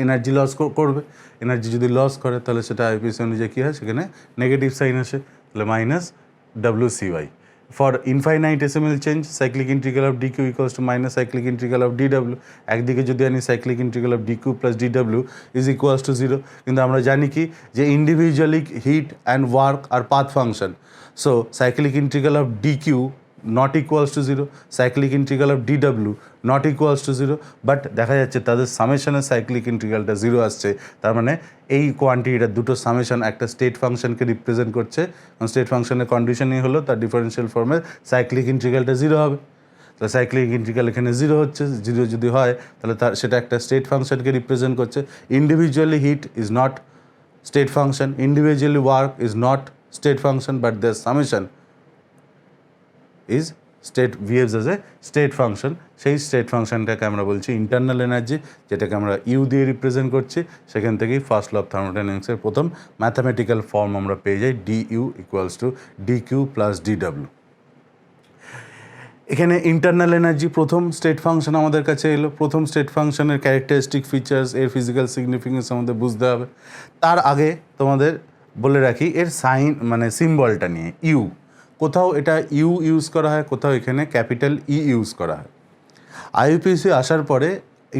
এনার্জি লস করবে। এনার্জি যদি লস করে তাহলে সেটা আইপিসি অনুযায়ী কী হয়, সেখানে নেগেটিভ সাইন আসে, তাহলে minus W CY. For infinitesimal change cyclic integral of dq equals to minus cyclic integral of ডিডাব্লিউ। একদিকে যদি আনি cyclic integral of dq plus ডিডাব্লিউ ইজ ইকুয়ালস টু 0, কিন্তু আমরা জানি কি যে ইন্ডিভিজুয়ালি হিট অ্যান্ড ওয়ার্ক আর path function. So cyclic integral of dq not equals to 0, cyclic integral of ডিডাব্লিউ নট ইকুয়ালস টু 0, বাট দেখা যাচ্ছে তাদের সামেশনের সাইক্লিক ইন্টিগ্রালটা 0 আসছে। তার মানে এই কোয়ান্টিটিটা দুটো সামেশন একটা স্টেট ফাংশনকে রিপ্রেজেন্ট করছে, স্টেট ফাংশনের কন্ডিশনই হলো তার ডিফারেন্সিয়াল ফর্মে সাইক্লিক ইন্টিগ্রালটা 0 হবে। তাহলে সাইক্লিক ইন্টিগ্রাল এখানে 0 হচ্ছে, 0 যদি হয় তাহলে তার সেটা একটা স্টেট ফাংশনকে রিপ্রেজেন্ট করছে। Individually heat is not state function, individually work is not state function, but the summation is behaves as a state function. সেই স্টেট ফাংশনটাকে আমরা বলছি ইন্টারনাল এনার্জি, যেটাকে আমরা ইউ দিয়ে রিপ্রেজেন্ট করছি। সেখান থেকেই ফার্স্ট ল অফ থার্মোডাইনামিক্সের প্রথম ম্যাথামেটিক্যাল ফর্ম আমরা পেয়ে যাই, DU equals to dq plus DW. এখানে ইন্টারনাল এনার্জি প্রথম স্টেট ফাংশন আমাদের কাছে এলো। প্রথম স্টেট ফাংশনের ক্যারেক্টারিস্টিক ফিচার্স, এর ফিজিক্যাল সিগনিফিকেন্স আমাদের বুঝতে হবে। তার আগে তোমাদের বলে রাখি এর সাইন মানে সিম্বলটা নিয়ে, ইউ, কোথাও এটা ইউ ইউজ করা হয়, কোথাও এখানে ক্যাপিটাল ই ইউজ করা হয়। আইইউপিএসি আসার পরে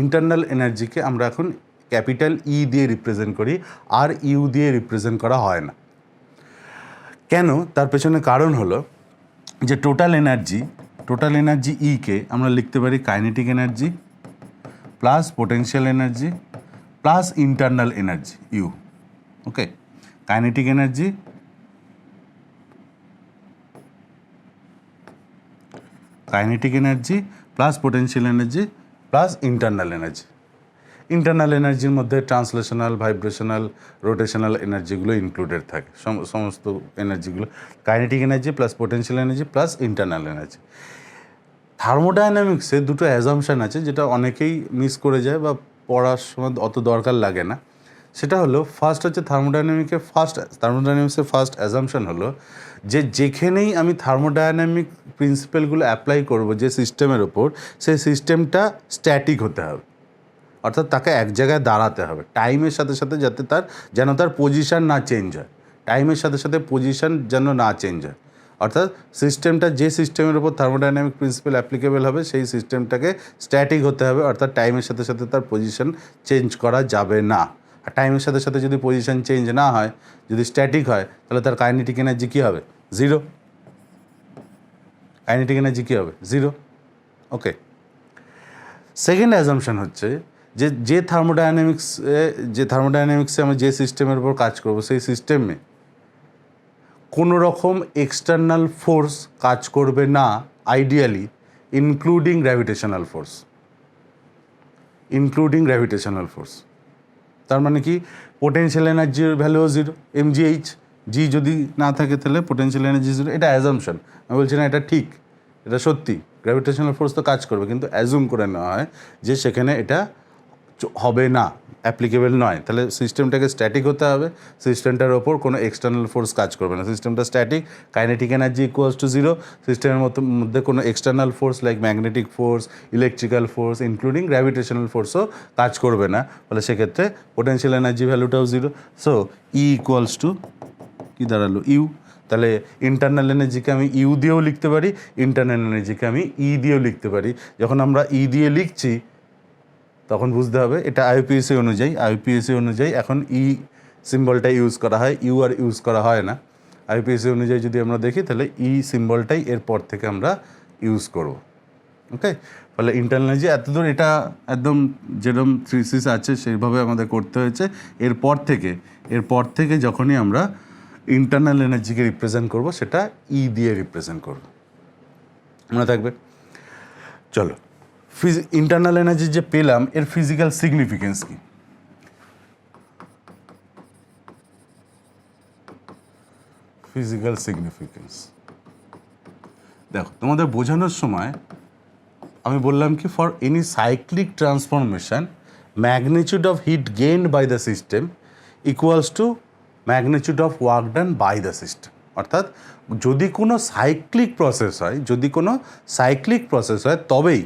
ইন্টারনাল এনার্জিকে আমরা এখন ক্যাপিটাল ই দিয়ে রিপ্রেজেন্ট করি, আর ইউ দিয়ে রিপ্রেজেন্ট করা হয় না। কেন? তার পেছনে কারণ হলো যে টোটাল এনার্জি ইকে আমরা লিখতে পারি kinetic energy plus potential energy plus internal energy U. Okay, kinetic energy plus potential energy plus internal energy. Internal এনার্জির মধ্যে ট্রান্সলেশনাল, ভাইব্রেশনাল, রোটেশনাল এনার্জিগুলো ইনক্লুডেড থাকে, সমস্ত এনার্জিগুলো। Kinetic energy plus potential energy plus internal energy. থার্মোডায়নামিক্সে দুটো assumption আছে যেটা অনেকেই মিস করে যায় বা পড়ার সময় অত দরকার লাগে না। সেটা হলো ফার্স্ট হচ্ছে থার্মোডায়নামিক্সের ফার্স্ট অ্যাজাম্পশান হলো যে যেখানেই আমি থার্মোডায়নামিক প্রিন্সিপালগুলো অ্যাপ্লাই করব যে সিস্টেমের ওপর, সেই সিস্টেমটা স্ট্যাটিক হতে হবে, অর্থাৎ তাকে এক জায়গায় দাঁড়াতে হবে টাইমের সাথে সাথে, যাতে যেন তার পজিশান না চেঞ্জ হয়, টাইমের সাথে সাথে পজিশান যেন না চেঞ্জ হয়। অর্থাৎ সিস্টেমটা যে সিস্টেমের উপর থার্মোডাইনামিক প্রিন্সিপাল অ্যাপ্লিকেবল হবে সেই সিস্টেমটাকে স্ট্যাটিক হতে হবে, অর্থাৎ টাইমের সাথে সাথে তার পজিশন চেঞ্জ করা যাবে না। আর টাইমের সাথে সাথে যদি পজিশন চেঞ্জ না হয়, যদি স্ট্যাটিক হয়, তাহলে তার কাইনেটিক এনার্জি কী হবে? জিরো। কাইনেটিক এনার্জি কী হবে? জিরো। ওকে। সেকেন্ড অ্যাজাম্পশন হচ্ছে যে থার্মোডায়নামিক্সে আমি যে সিস্টেমের উপর কাজ করব, সেই সিস্টেমে কোনো রকম এক্সটার্নাল ফোর্স কাজ করবে না, আইডিয়ালি ইনক্লুডিং গ্র্যাভিটেশনাল ফোর্স। তার মানে কি? পোটেনশিয়াল এনার্জির ভ্যালুও জিরো, mgh, জি যদি না থাকে তাহলে পোটেনশিয়াল এনার্জি জিরো। এটা অ্যাজাম্পশন, আমি বলছি না এটা ঠিক, এটা সত্যি। গ্র্যাভিটেশনাল ফোর্স তো কাজ করবে, কিন্তু অ্যাজুম করে নেওয়া হয় যে সেখানে এটা হবে না, অ্যাপ্লিকেবল নয়। তাহলে সিস্টেমটাকে স্ট্যাটিক হতে হবে, সিস্টেমটার ওপর কোনো এক্সটার্নাল ফোর্স কাজ করবে না, সিস্টেমটা static, kinetic energy equals to zero. সিস্টেমের মধ্যে কোনো external force like magnetic force, electrical force, including gravitational ফোর্সও কাজ করবে না, ফলে সেক্ষেত্রে পোটেনশিয়াল এনার্জি ভ্যালুটাও zero. So E equals to কী দাঁড়ালো? ইউ। তাহলে ইন্টারনাল এনার্জিকে আমি ইউ দিয়েও লিখতে পারি, ইন্টারনাল এনার্জিকে আমি ই দিয়েও লিখতে পারি। যখন আমরা ই দিয়ে লিখছি তখন বুঝতে হবে এটা আইইউপিএসি অনুযায়ী এখন ই সিম্বলটাই ইউজ করা হয়, ইউ আর ইউজ করা হয় না। আইইউপিএসি অনুযায়ী যদি আমরা দেখি তাহলে ই সিম্বলটাই এরপর থেকে আমরা ইউজ করব। ওকে, ফলে ইন্টারনাল এনার্জি এতদূর এটা একদম যেরকম থিসিস আছে সেইভাবে আমাদের করতে হয়েছে। এরপর থেকে যখনই আমরা ইন্টারনাল এনার্জিকে রিপ্রেজেন্ট করব, সেটা ই দিয়ে রিপ্রেজেন্ট করব, মনে থাকবে। চলো, ইন্টারনাল এনার্জি যে পেলাম এর ফিজিক্যাল সিগনিফিকেন্স কি? ফিজিক্যাল সিগনিফিকেন্স দেখো, তোমাদের বোঝানোর সময় আমি বললাম কি, for any cyclic transformation magnitude of heat gained by the system equals to magnitude of work done by the system. অর্থাৎ যদি কোনো সাইক্লিক প্রসেস হয় তবেই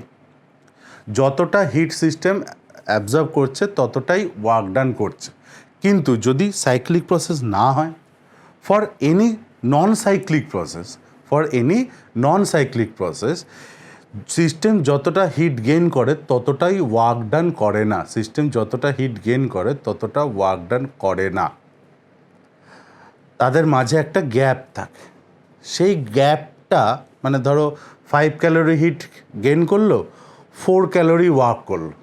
যতটা হিট সিস্টেম অ্যাবজর্ব করছে ততটাই ওয়ার্ক ডান করছে। কিন্তু যদি সাইক্লিক প্রসেস না হয়, for any non cyclic process system যতটা হিট গেইন করে ততটাই ওয়ার্ক ডান করে না, তাদের মাঝে একটা গ্যাপ থাকে। সেই গ্যাপটা মানে ধরো 5 ক্যালোরি হিট গেইন করলো, 4 ক্যালোরি ওয়ার্ক করলো,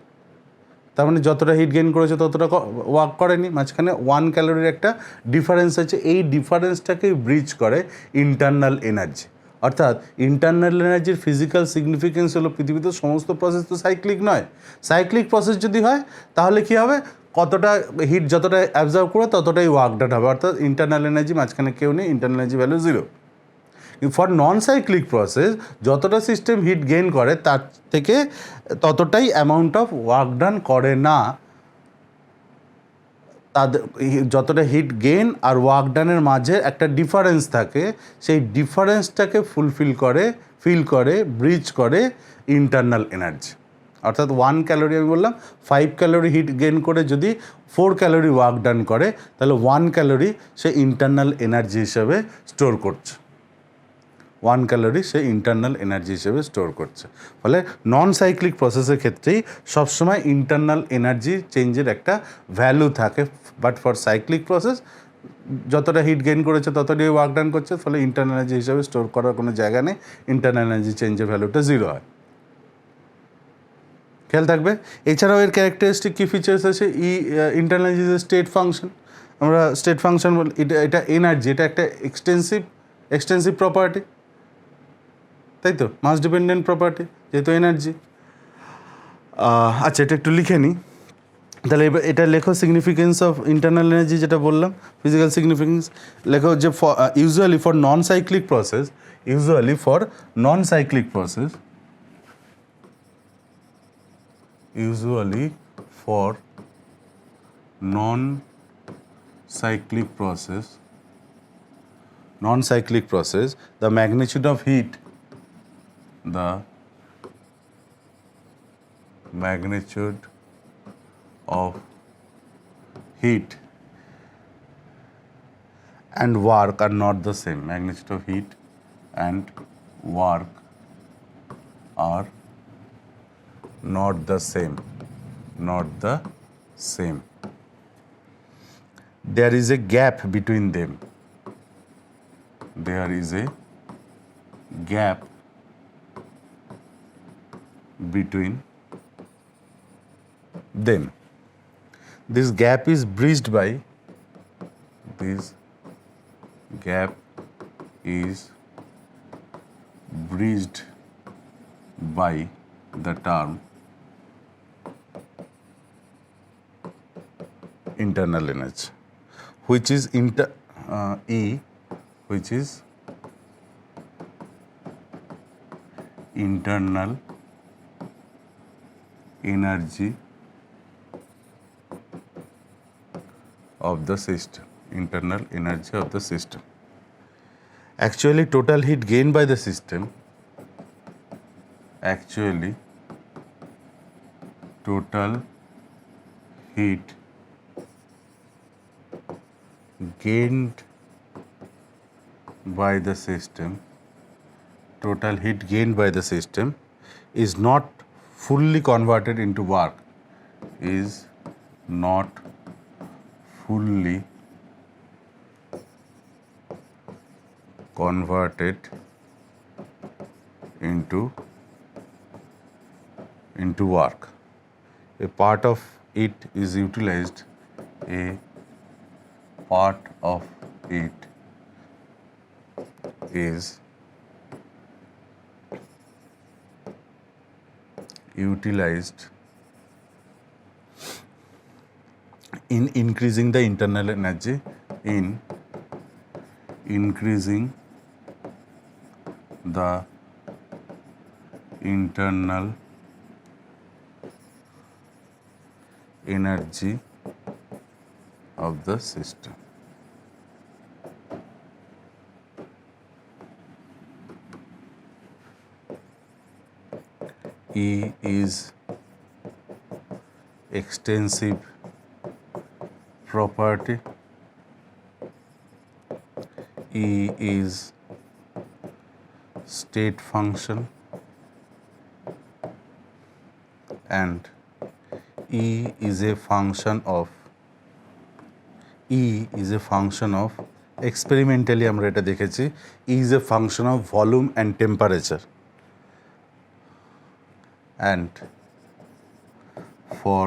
তার মানে যতটা হিট গেইন করেছে ততটা ওয়ার্ক করেনি, মাঝখানে 1 ক্যালোরির একটা ডিফারেন্স আছে। এই ডিফারেন্সটাকে ব্রিজ করে ইন্টারনাল এনার্জি। অর্থাৎ ইন্টারনাল এনার্জির ফিজিক্যাল সিগনিফিকেন্স হলো পৃথিবীতে সমস্ত প্রসেস তো সাইক্লিক নয়। সাইক্লিক প্রসেস যদি হয় তাহলে কী হবে? কতটা হিট যতটা অ্যাবজর্ব করে ততটাই ওয়ার্ক ডান হবে, অর্থাৎ ইন্টারনাল এনার্জি মাঝখানে কেউ নেই, internal energy value zero. For non cyclic process যতটা সিস্টেম হিট গেইন করে তার থেকে ততটাই অ্যামাউন্ট অফ ওয়ার্ক ডান করে না। তাদের যতটা হিট গেইন আর ওয়ার্ক ডানের মাঝে একটা ডিফারেন্স থাকে, সেই ডিফারেন্সটাকে ফিল করে ব্রিজ করে ইন্টারনাল এনার্জি। অর্থাৎ 1 ক্যালোরি আমি বললাম 5 ক্যালোরি হিট গেইন করে যদি 4 ক্যালোরি ওয়ার্ক ডান করে, তাহলে 1 ক্যালোরি সে ইন্টারনাল এনার্জি হিসেবে স্টোর করছে। 1 ক্যালোরি সে ইন্টারনাল এনার্জি হিসেবে স্টোর করছে। ফলে নন সাইক্লিক প্রসেসের ক্ষেত্রেই সবসময় ইন্টারনাল এনার্জি চেঞ্জের একটা ভ্যালু থাকে, বাট ফর সাইক্লিক প্রসেস যতটা হিট গেইন করেছে ততটাই ওয়ার্ক ডান করছে, ফলে ইন্টারনাল এনার্জি হিসেবে স্টোর করার কোনো জায়গা নেই, ইন্টারনাল এনার্জি চেঞ্জের ভ্যালুটা জিরো হয়। খেয়াল থাকবে। এছাড়াও এর ক্যারেক্টারিস্টিক কী ফিচার্স আছে? ইন্টারনাল এনার্জি স্টেট ফাংশন, আমরা স্টেট ফাংশন বলি। এটা এনার্জি, এটা একটা এক্সটেন্সিভ প্রপার্টি, তাই তো, মাস ডিপেন্ডেন্ট প্রপার্টি যেহেতু এনার্জি। আচ্ছা এটা একটু লিখে নিই তাহলে এবার এটা লেখো সিগনিফিকেন্স অফ ইন্টারনাল এনার্জি যেটা বললাম ফিজিক্যাল সিগনিফিকেন্স লেখো যে usually for non cyclic process non-cyclic process the magnitude of heat and work are not the same. Magnitude of heat and work are not the same. There is a gap between them. This gap is bridged by the term internal energy, which is internal energy of the system. Actually, total heat gained by the system is not fully converted into work. Into work. A part of it is utilized in increasing the internal energy of the system. E is extensive property. E is state function, and E is a function of experimentally আমরা এটা দেখেছি E is a function of volume and temperature, and for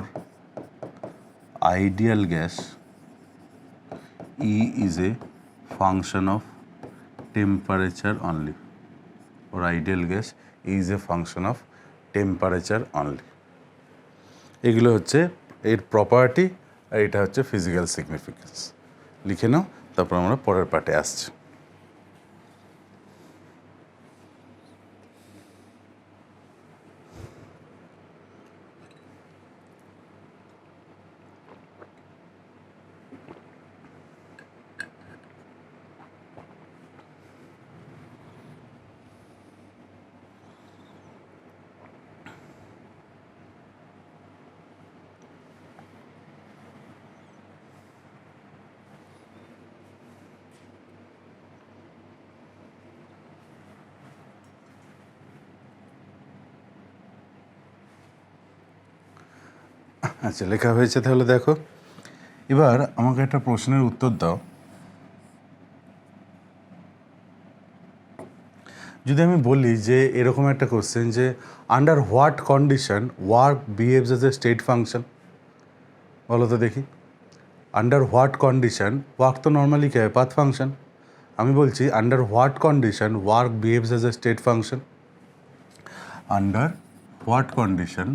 ideal gas E is a function of temperature only. For ideal gas E is a function of temperature only. এগুলো হচ্ছে এর property আর এটা হচ্ছে physical significance. লিখে নাও, তারপর আমরা পরের পার্টে আসছি। আচ্ছা, লেখা হয়েছে তাহলে দেখো। এবার আমাকে একটা প্রশ্নের উত্তর দাও। যদি আমি বলি যে এরকম একটা কোশ্চেন যে under what condition work behaves as a state function, বলো তো দেখি। আন্ডার হোয়াট কন্ডিশন, ওয়ার্ক তো নর্মালি কী হয়, পাথ ফাংশন। আমি বলছি under what condition work behaves as a state function. Under what condition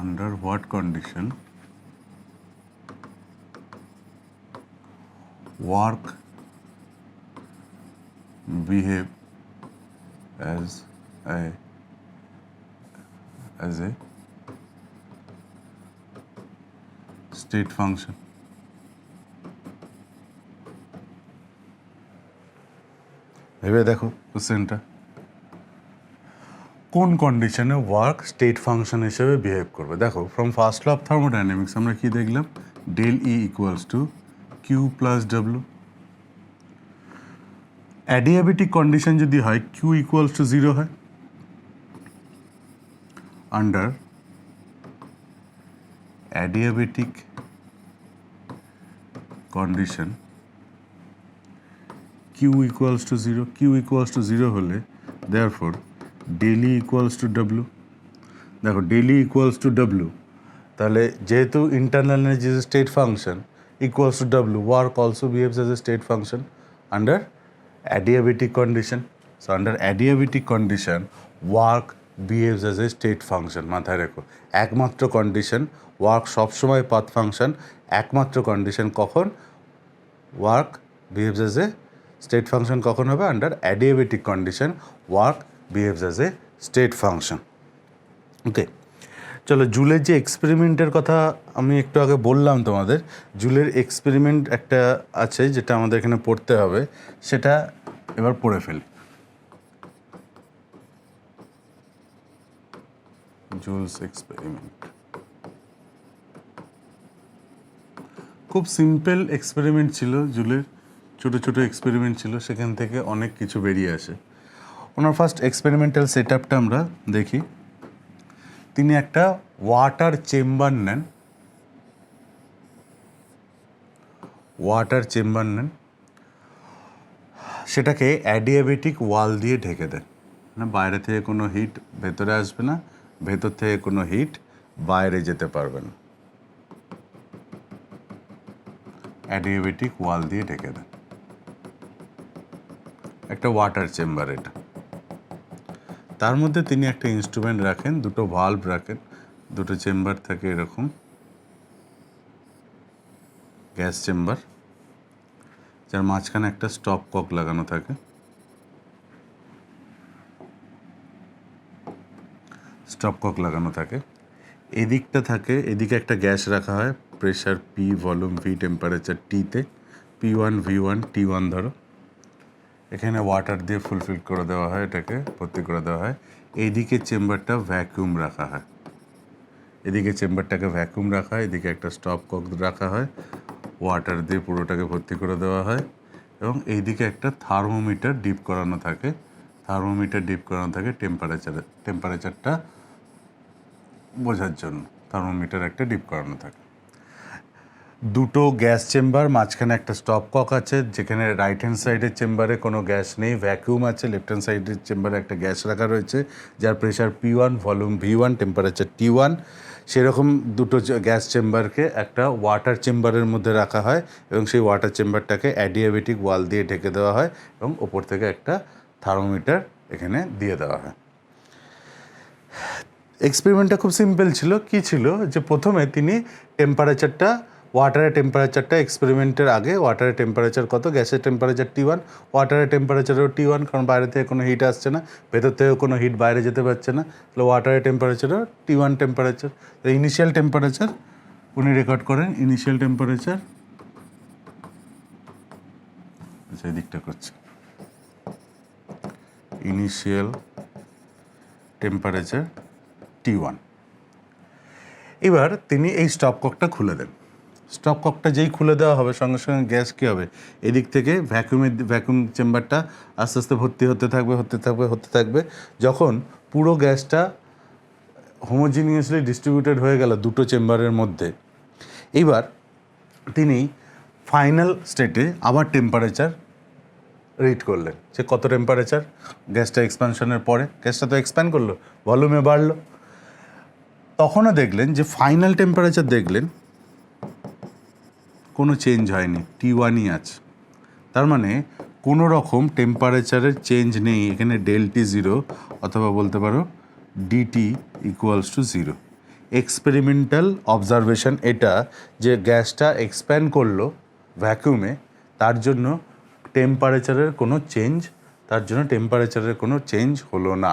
under what condition work behave as a state function. ভেবে দেখো কোশ্চেনটা, কোন কন্ডিশনে ওয়ার্ক স্টেট ফাংশন হিসেবে বিহেভ করবে। দেখো from first law of thermodynamics আমরা কি দেখলাম, del E equals to q plus W. Adiabatic condition যদি হয় কিউ ইকুয়ালস টু 0 হয়, under adiabatic condition q equals to 0, q equals to 0 হলে therefore del E equals to W. দেখো del E equals to W, তাহলে যেহেতু internal energy is a state function equals to W, work also behaves as a state function under adiabatic condition. So under adiabatic condition work behaves as a state function. মাথায় রেখো, একমাত্র condition work সবসময় path function, একমাত্র condition কখন work behaves as a state function কখন হবে, under adiabatic condition work behaves as a state function. Okay, চলো জুলের যে এক্সপেরিমেন্টের কথা আমি একটু আগে বললাম তোমাদের, জুলের এক্সপেরিমেন্ট একটা আছে যেটা আমাদের এখানে পড়তে হবে, সেটা এবার পড়ে ফেলি। জুলস এক্সপেরিমেন্ট খুব সিম্পল এক্সপেরিমেন্ট ছিল, জুলের ছোটো ছোটো এক্সপেরিমেন্ট ছিল, সেখান থেকে অনেক কিছু বেরিয়ে আসে। ওনার ফার্স্ট এক্সপেরিমেন্টাল সেট আপটা আমরা দেখি। তিনি একটা ওয়াটার চেম্বার নেন, সেটাকে অ্যাডিয়াবেটিক ওয়াল দিয়ে ঢেকে দেন, মানে বাইরে থেকে কোনো হিট ভেতরে আসবে না, ভেতর থেকে কোনো হিট বাইরে যেতে পারবে না। অ্যাডিয়াবেটিক ওয়াল দিয়ে ঢেকে দেন, একটা ওয়াটার চেম্বার এটা। তার মধ্যে তিনি একটা ইনস্ট্রুমেন্ট রাখেন, দুটো ভাল্ব রাখেন, দুটো চেম্বার থাকে এরকম, গ্যাস চেম্বার, যার মাঝখানে একটা স্টপ কক লাগানো থাকে। এদিকটা থাকে, এদিকে একটা গ্যাস রাখা হয়, pressure P, volume V, temperature টিতে, P1 V1 T1 ধরো। এখানে ওয়াটার দিয়ে ফুলফিল করে দেওয়া হয়, এটাকে ভর্তি করে দেওয়া হয়। এইদিকে চেম্বারটা ভ্যাকুয়াম রাখা হয়, এদিকে চেম্বারটাকে ভ্যাকুয়াম রাখা হয়, এদিকে একটা স্টপ কক রাখা হয়, ওয়াটার দিয়ে পুরোটাকে ভর্তি করে দেওয়া হয়। এবং এইদিকে একটা থার্মোমিটার ডিপ করানো থাকে, টেম্পারেচারটা বোঝার জন্য থার্মোমিটার একটা ডিপ করানো থাকে। দুটো গ্যাস চেম্বার, মাঝখানে একটা স্টপ কক আছে, যেখানে রাইট হ্যান্ড সাইডের চেম্বারে কোনো গ্যাস নেই, ভ্যাকুয়াম আছে। লেফট হ্যান্ড সাইডের চেম্বারে একটা গ্যাস রাখা রয়েছে, যার pressure P1, volume V1, temperature T1। সেরকম দুটো গ্যাস চেম্বারকে একটা ওয়াটার চেম্বারের মধ্যে রাখা হয়, এবং সেই ওয়াটার চেম্বারটাকে অ্যাডিয়াবেটিক ওয়াল দিয়ে ঢেকে দেওয়া হয়, এবং ওপর থেকে একটা থার্মোমিটার এখানে দিয়ে দেওয়া হয়। এক্সপেরিমেন্টটা খুব সিম্পল ছিল। কি ছিল যে প্রথমে তিনি ওয়াটারের টেম্পারেচারটা এক্সপেরিমেন্টের আগে, ওয়াটারের টেম্পারেচার কত, গ্যাসের টেম্পারেচার T1, ওয়াটারের টেম্পারেচারও T1, কারণ বাইরে থেকে কোনো হিট আসছে না, ভেতর থেকেও কোনো হিট বাইরে যেতে পারছে না, তাহলে ওয়াটারের টেম্পারেচারও T1 টেম্পারেচার। তো ইনিশিয়াল টেম্পারেচার উনি রেকর্ড করেন, ইনিশিয়াল টেম্পারেচার, আচ্ছা এদিকটা করছে, ইনিশিয়াল টেম্পারেচার T1। এবার তিনি এই স্টপ ককটা খুলে দেন। স্টপ ককটা যেই খুলে দেওয়া হবে, সঙ্গে সঙ্গে গ্যাস কী হবে, এদিক থেকে ভ্যাকুয়াম চেম্বারটা আস্তে আস্তে ভর্তি হতে থাকবে। যখন পুরো গ্যাসটা হোমোজিনিয়াসলি ডিস্ট্রিবিউটেড হয়ে গেল দুটো চেম্বারের মধ্যে, এইবার তিনি ফাইনাল স্টেটে আবার টেম্পারেচার রিড করলেন, যে কত টেম্পারেচার গ্যাসটা এক্সপ্যানশনের পরে, গ্যাসটা তো এক্সপ্যান্ড করলো, ভলিউমে বাড়লো। তখনও দেখলেন যে ফাইনাল টেম্পারেচার দেখলেন কোনো চেঞ্জ হয়নি, T1ই আছে। তার মানে কোনো রকম টেম্পারেচারের চেঞ্জ নেই এখানে, ∆T 0, অথবা বলতে পারো DT equals to 0। Experimental observation এটা যে গ্যাসটা এক্সপ্যান্ড করলো ভ্যাকুমে, তার জন্য টেম্পারেচারের কোনো চেঞ্জ হলো না।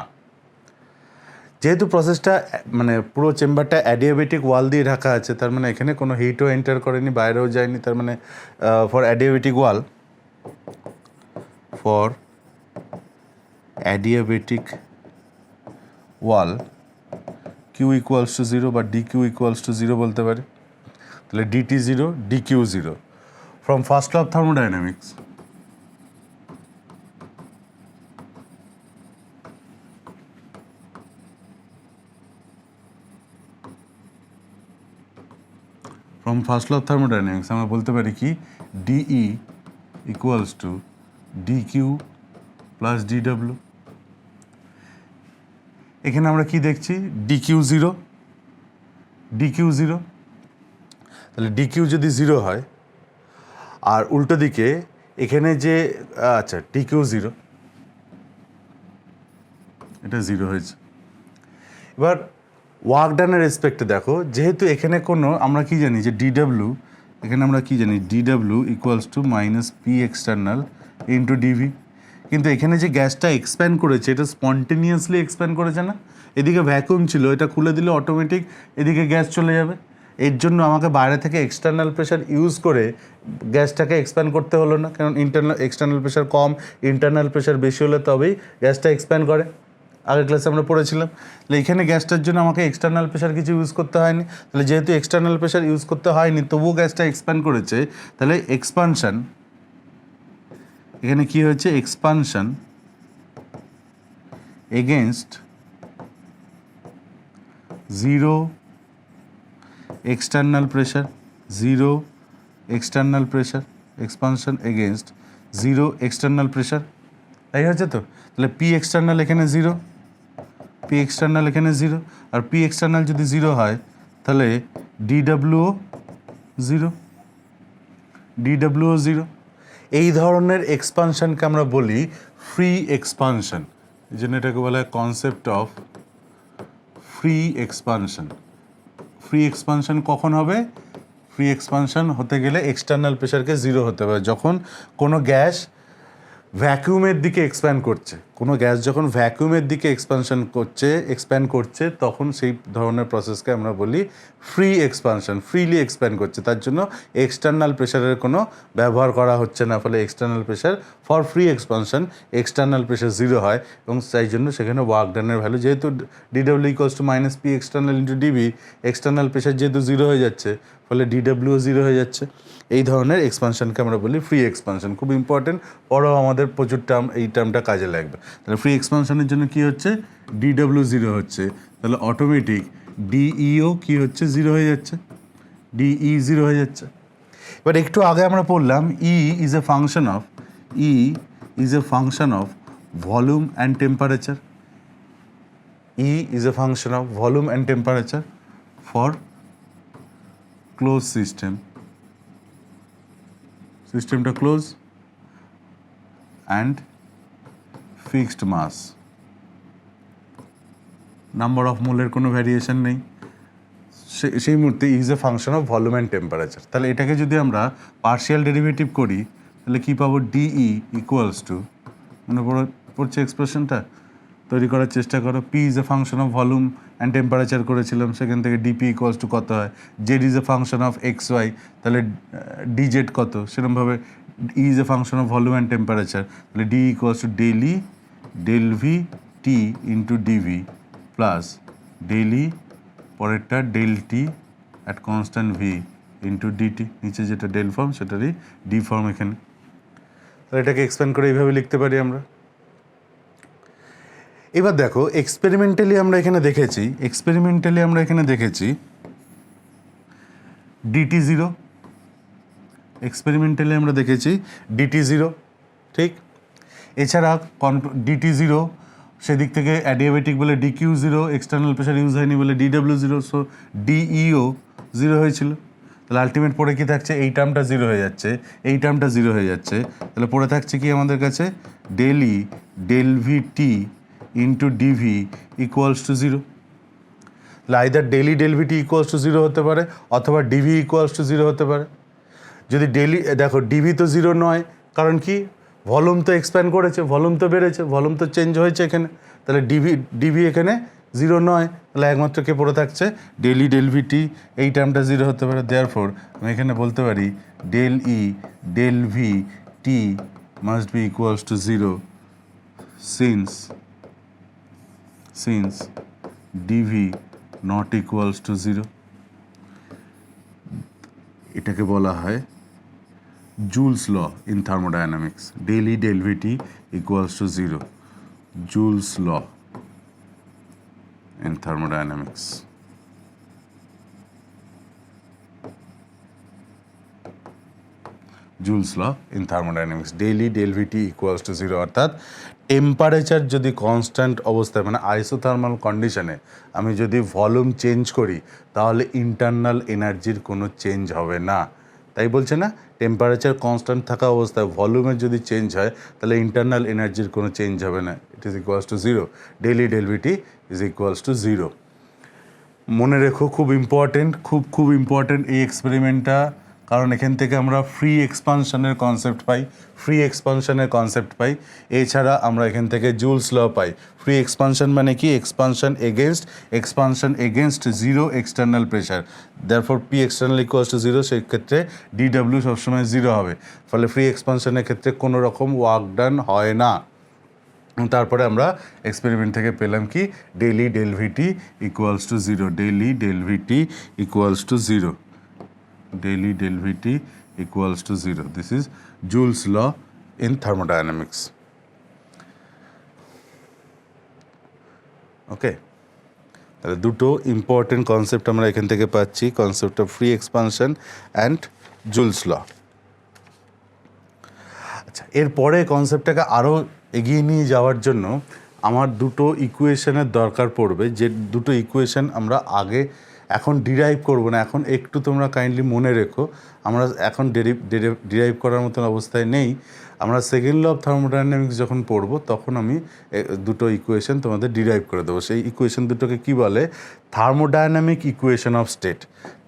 যেহেতু প্রসেসটা মানে পুরো চেম্বারটা অ্যাডিয়াবেটিক ওয়াল দিয়ে ঢাকা আছে, তার মানে এখানে কোনো হিটও এন্টার করেনি, বাইরেও যায়নি, তার মানে for adiabatic wall Q equals to 0 বা ডি কিউ ইকুয়ালস টু 0 বলতে পারি। তাহলে dT 0, D Q 0 from first law of thermodynamics. From first law of thermodynamics আমরা বলতে পারি কি dE equals to d Q plus ডিডব্লিউ। এখানে আমরা কি দেখছি, ডি কিউ 0, তাহলে ডি কিউ যদি 0 হয় আর উল্টো দিকে এখানে যে আচ্ছা ডি কিউ 0, এটা 0 হয়েছে। এবার ওয়ার্ক ডানের রেসপেক্টে দেখো, যেহেতু এখানে কোনো আমরা কি জানি যে ডিডব্লিউ, এখানে আমরা কি জানি ডিডব্লিউ equals to minus P external into dV. কিন্তু এখানে যে গ্যাসটা এক্সপ্যান্ড করেছে এটা স্পন্টেনিয়াসলি এক্সপ্যান্ড করেছে না, এদিকে ভ্যাকুয়াম ছিল, এটা খুলে দিলে অটোমেটিক এদিকে গ্যাস চলে যাবে। এর জন্য আমাকে বাইরে থেকে এক্সটার্নাল প্রেশার ইউজ করে গ্যাসটাকে এক্সপ্যান্ড করতে হলো না, কারণ এক্সটার্নাল প্রেশার কম, ইন্টারনাল প্রেশার বেশি হলে তবেই গ্যাসটা এক্সপ্যান্ড করে। আগের ক্লাসে আমরা পড়েছিলাম। তাহলে এখানে গ্যাসটার জন্য আমাকে এক্সটার্নাল প্রেশার কিছু ইউজ করতে হয়নি। তাহলে যেহেতু এক্সটার্নাল প্রেশার ইউজ করতে হয়নি তবুও গ্যাসটা এক্সপ্যান্ড করেছে, তাহলে এক্সপানশন, এখানে কি হয়েছে expansion against 0 external pressure, expansion against 0 external pressure, তাই হচ্ছে তো। তাহলে পি এক্সটার্নাল এখানে 0, আর পি এক্সটার্নাল যদি 0 হয় তাহলে ডিডব্লিউও 0, এই ধরনের এক্সপানশনকে আমরা বলি ফ্রি এক্সপানশন। এই জন্য এটাকে বলা হয় কনসেপ্ট অফ ফ্রি এক্সপানশন। কখন হবে? ফ্রি এক্সপানশন হতে গেলে এক্সটার্নাল প্রেশারকে 0 হতে হবে। যখন কোনো গ্যাস ভ্যাকুয়ামের দিকে এক্সপ্যান্ড করছে, কোনো গ্যাস যখন ভ্যাকুয়ামের দিকে এক্সপ্যান্ড করছে তখন সেই ধরনের প্রসেসকে আমরা বলি ফ্রি এক্সপানশন, ফ্রিলি এক্সপ্যান্ড করছে, তার জন্য এক্সটার্নাল প্রেশারের কোনো ব্যবহার করা হচ্ছে না। ফলে external pressure for free expansion external pressure 0 হয়, এবং তাই জন্য সেখানে ওয়ার্ক ডানের ভ্যালু যেহেতু DW equals to minus P external into DB, external pressure যেহেতু 0 হয়ে যাচ্ছে ফলে ডিডব্লিউ 0 হয়ে যাচ্ছে। এই ধরনের এক্সপানশনকে আমরা বলি ফ্রি এক্সপানশন। খুব ইম্পর্টেন্ট, পরেও আমাদের প্রচুর এই টার্মটা কাজে লাগবে। তাহলে ফ্রি এক্সপানশনের জন্য কি হচ্ছে, ডিডব্লিউ 0 হচ্ছে, তাহলে অটোমেটিক ডিইও কি হচ্ছে 0 হয়ে যাচ্ছে, ডিই 0 হয়ে যাচ্ছে। এবার একটু আগে আমরা পড়লাম E is a function of volume and temperature. E is a function of volume and temperature for close সিস্টেমটা close and fixed mass, number of মোলের কোনো ভ্যারিয়েশন নেই, সেই মুহূর্তে is a function of volume and temperature. তাহলে এটাকে যদি আমরা পার্শিয়াল ডেরিভেটিভ করি তাহলে কী পাবো, ডিই ইকুয়ালস টু, মনে পড়ছে এক্সপ্রেশনটা, তৈরি করার চেষ্টা করো। P is a function of volume and temperature করেছিলাম, সেখান থেকে ডিপি ইকুয়ালস টু কত হয়, Z is a function of X Y, তাহলে ডিজেড কত, সেরকমভাবে E is a function of volume and temperature, তাহলে D equals to del V T into dv plus del E পরেরটা del T at constant V into dt, নিচে যেটা del form সেটারই D form এখানে। তাহলে এটাকে এক্সপ্যান্ড করে এইভাবে লিখতে পারি আমরা। এবার দেখো এক্সপেরিমেন্টালি আমরা এখানে দেখেছি ডিটি 0, এক্সপেরিমেন্টালি আমরা দেখেছি ডিটি 0, ঠিক। এছাড়া ডিটি 0 সেদিক থেকে অ্যাডিয়াবেটিক বলে d Q 0, external pressure use হয়নি বলে ডিডব্লিউ 0, সো ডিইও 0 হয়েছিল। তাহলে আলটিমেট পড়ে কি থাকছে, এই টার্মটা 0 হয়ে যাচ্ছে, তাহলে পড়ে থাকছে কি আমাদের কাছে, del V T into dV equals to 0। Either del E del VT equals to zero হতে পারে অথবা ডিভি ইকুয়ালস টু জিরো হতে পারে। যদি ডেলি দেখো ডিভি তো জিরো নয়, কারণ কি ভলিউম তো এক্সপ্যান্ড করেছে, ভলিউম তো বেড়েছে, ভলিউম তো চেঞ্জ হয়েছে এখানে, তাহলে ডিভি এখানে জিরো নয়, তাহলে একমাত্র কে পড়ে থাকছে ডেলি ডেল ভিটি, এই টার্মটা জিরো হতে পারে। দেয়ারফর আমি এখানে বলতে পারি del E del V T must be equals to zero since dV not equals to zero. এটাকে বলা হয় Joule's law in thermodynamics, del E del VT equals to zero, Joule's law in thermodynamics. Joule's law in thermodynamics, daily del Vt equals to 0, অর্থাৎ temperature যদি constant অবস্থায় মানে isothermal কন্ডিশনে আমি যদি ভলিউম চেঞ্জ করি তাহলে ইন্টারনাল এনার্জির কোনো চেঞ্জ হবে না। তাই বলছে না, টেম্পারেচার কনস্ট্যান্ট থাকা অবস্থায় ভলিউমের যদি চেঞ্জ হয় তাহলে ইন্টারনাল এনার্জির কোনো চেঞ্জ হবে না। It is equals to zero, del E del V T is equals to zero. মনে রেখো, খুব ইম্পর্টেন্ট, খুব ইম্পর্টেন্ট এই এক্সপেরিমেন্টটা, কারণ এখান থেকে আমরা ফ্রি এক্সপানশনের কনসেপ্ট পাই, এছাড়া আমরা এখান থেকে জুলস ল পাই। ফ্রি এক্সপানশন মানে কি, expansion against zero external pressure, therefore P external equals to zero, সেই ক্ষেত্রে ডিডব্লিউ সবসময় জিরো হবে, ফলে ফ্রি এক্সপানশনের ক্ষেত্রে কোনো রকম ওয়ার্ক ডান হয় না। তারপরে আমরা এক্সপেরিমেন্ট থেকে পেলাম কি, del E del VT equals to zero, del E del VT equals to zero, del E del VT equals to zero. This is Joule's law in thermodynamics. Okay, তাহলে দুটো ইম্পর্টেন্ট কনসেপ্ট আমরা এখান থেকে পাচ্ছি, concept of free expansion and Joule's law. আচ্ছা, এরপরে কনসেপ্টটাকে আরও এগিয়ে নিয়ে যাওয়ার জন্য আমার দুটো ইকুয়েশনের দরকার পড়বে, যে দুটো ইকুয়েশন আমরা এখন ডিরাইভ করব না। এখন একটু তোমরা কাইন্ডলি মনে রেখো, আমরা এখন ডিরাইভ করার মতন অবস্থায় নেই। আমরা সেকেন্ড ল অফ থার্মোডায়নামিক্স যখন পড়বো তখন আমি দুটো ইকুয়েশন তোমাদের ডিরাইভ করে দেবো। সেই ইকুয়েশন দুটোকে কি বলে, thermodynamic equation of state,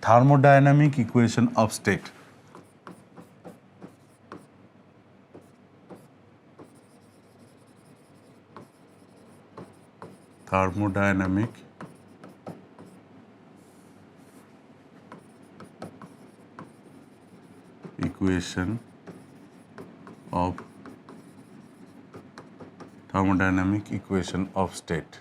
thermodynamic equation of state. thermodynamic equation of state.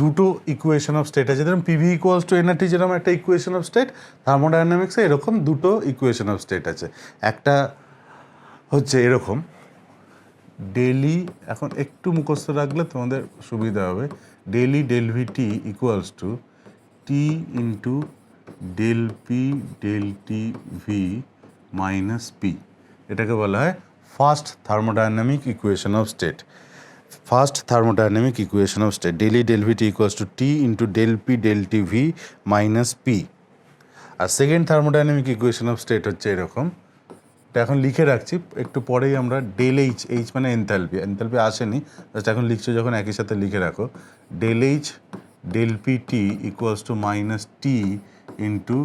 দুটো ইকুয়েশন অফ স্টেট আছে, যেরকম পিভি ইকুয়ালস টু এনআরটি যেরকম একটা ইকুয়েশন অফ স্টেট, থার্মোডায়নামিক্সে এরকম দুটো ইকুয়েশন অফ স্টেট আছে। একটা হচ্ছে এরকম ডেলি, এখন একটু মুখস্থ রাখলে তোমাদের সুবিধা হবে, del E del V T equals to T into del P del T V minus P. এটাকে বলা হয় first thermodynamic equation of state. First thermodynamic equation of state, del E del V T equals to T into del P del T V minus P. আর second thermodynamic equation of state হচ্ছে এরকম, এটা এখন লিখে রাখছি, একটু পরেই আমরা ডেল এইচ মানে এনথালপি আসেনি, জাস্ট এখন লিখছো যখন একই সাথে লিখে রাখো, del H del P T equals to minus T into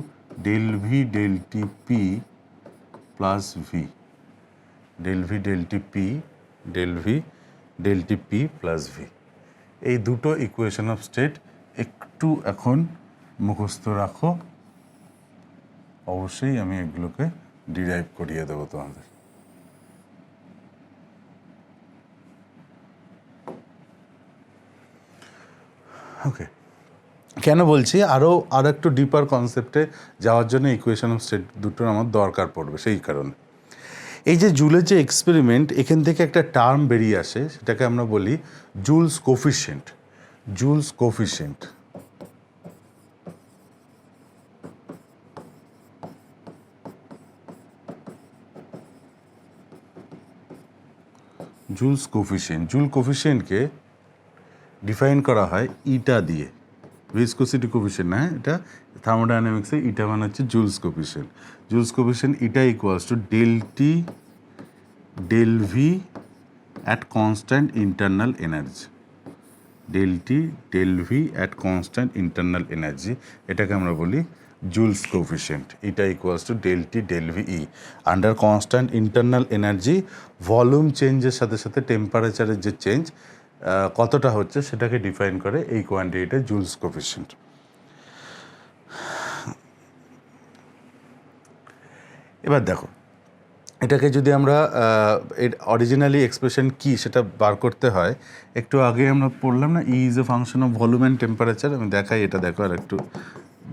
del V del T P plus V, del V del T P del V del T P plus V. এই দুটো ইকুয়েশন অফ স্টেট একটু এখন মুখস্থ রাখো, অবশ্যই আমি এগুলোকে derive করিয়ে দেবো তোমাদের। ওকে, কেন বলছি, আরও একটু ডিপার কনসেপ্টে যাওয়ার জন্য ইকুয়েশন অফ স্টেট দুটোর আমার দরকার পড়বে। সেই কারণে এই যে জুলের যে এক্সপেরিমেন্ট, এখান থেকে একটা টার্ম বেরিয়ে আসে, সেটাকে আমরা বলি Joule's coefficient. Joule's coefficient, Joule কোফিশিয়েন্টকে ডিফাইন করা হয় ইটা দিয়ে। ভিসকোসিটি কোফিশিয়েন্ট না, এটা থার্মোডাইনামিক্সে ইটা মানে হচ্ছে Joule's coefficient. Joule's coefficient eta equals to del T del V at constant internal energy. Del T del V at constant internal energy, এটাকে আমরা বলি Joule's coefficient. Eta equals to del T del V E. Under constant internal energy volume চেঞ্জের সাথে সাথে টেম্পারেচারের যে change কতটা হচ্ছে সেটাকে ডিফাইন করে এই কোয়ান্টিটিটা জুলস কোফিশিয়েন্ট। এবার দেখো, এটাকে যদি আমরা অরিজিনালি এক্সপ্রেশন কী সেটা বার করতে হয়, একটু আগে আমরা পড়লাম না, E is a function of volume and temperature. আমি দেখাই এটা, দেখো আর একটু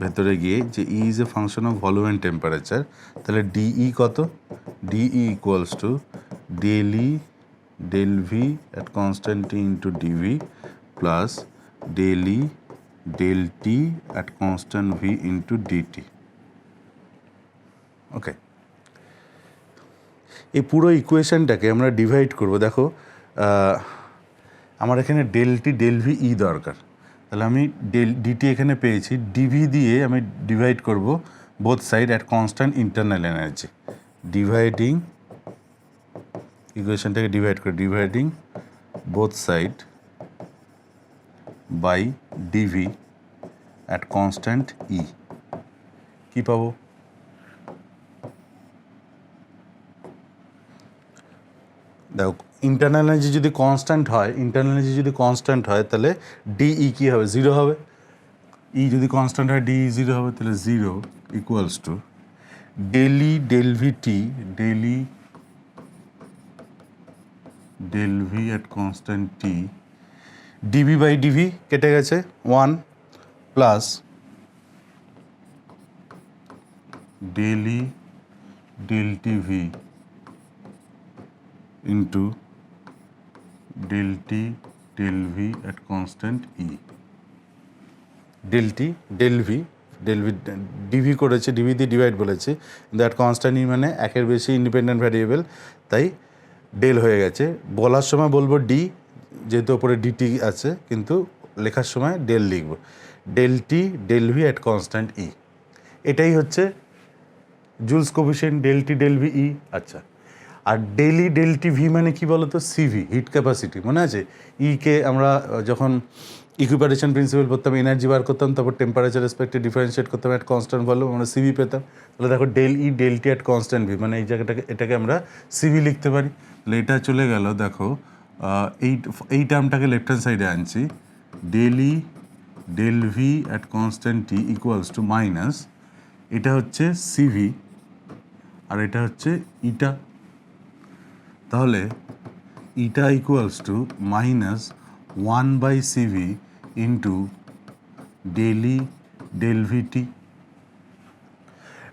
ভেতরে গিয়ে, যে E is a function of volume and temperature. তাহলে ডিই কত? De equals to del E del V at constant T into dv plus del E del T at constant V into dt. Okay, এই পুরো ইকুয়েশনটাকে আমরা divide করব। দেখো আমার এখানে del T del V E দরকার, তাহলে আমি ডিটি এখানে পেয়েছি, ডিভি দিয়ে আমি ডিভাইড করব both side at constant internal energy. Dividing ইকুয়েশনটাকে ডিভাইড করে, dividing both side by dv at constant E, কী পাবো? দেখো, ইন্টারনাল এনার্জি যদি কনস্ট্যান্ট হয়, তাহলে ডিই কী হবে? জিরো হবে। ই যদি কনস্ট্যান্ট হয় ডিই জিরো হবে, তাহলে zero equals to del E del V T del E del V at constant T dV by dV কেটে গেছে 1 plus del E del T V into del T del V at constant E. Del T del V dV করেছে, dV দিয়ে divide বলেছে, কিন্তু at constant ই মানে একের বেশি independent variable, তাই ডেল হয়ে গেছে। বলার সময় বলবো ডি, যেহেতু ওপরে ডিটি আছে, কিন্তু লেখার সময় ডেল লিখব। Del T del V at constant E, এটাই হচ্ছে Joule's coefficient del T del V E. আচ্ছা, আর ডেলি ডেল টি ভি মানে কী বলো তো? সিভি, হিট ক্যাপাসিটি, মনে আছে? ইকে আমরা যখন ইকুইপারেশন প্রিন্সিপাল পড়তাম, এনার্জি বার করতাম, তারপর টেম্পারেচার রেসপেক্টে ডিফারেন্সিয়েট করতাম অ্যাট কনস্ট্যান্ট ভলিউম, আমরা সিভি পেতাম। তাহলে দেখো del E del T at constant V, মানে এই জায়গাটাকে, এটাকে আমরা সিভি লিখতে পারি। তাহলে এটা চলে গেল। দেখো এই টার্মটাকে লেফট হ্যান্ড সাইডে আনছি, del E del V at constant T equals to minus, এটা হচ্ছে সিভি আর এটা হচ্ছে ইটা। তাহলে eta equals to minus 1/CV into del E del VT.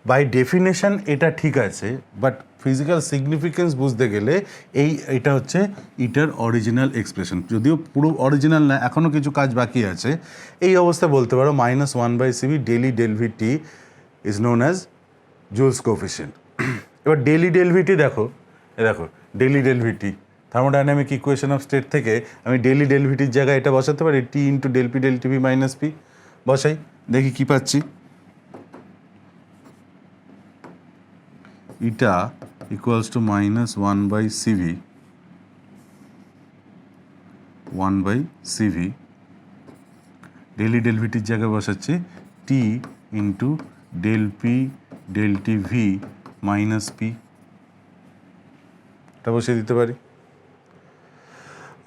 By definition এটা ঠিক আছে, বাট ফিজিক্যাল সিগনিফিকেন্স বুঝতে গেলে এটা হচ্ছে ইটার অরিজিনাল এক্সপ্রেশন। যদিও পুরো অরিজিনাল না, এখনও কিছু কাজ বাকি আছে। এই অবস্থায় বলতে পারো minus 1/CV del E del V T is known as Joule's coefficient. এবার ডেলি ডেল ভিটি দেখো del E del V T thermodynamic equation of state থেকে আমি ডেলি ডেল ভিটির জায়গায় এটা বসাতে পারি, T into del P del T V minus P. বসাই, দেখি কী পাচ্ছি। Eta equals to minus 1/CV del E del ভিটির জায়গায় বসাচ্ছি T into del P del T V minus P, এটা বসিয়ে দিতে পারি।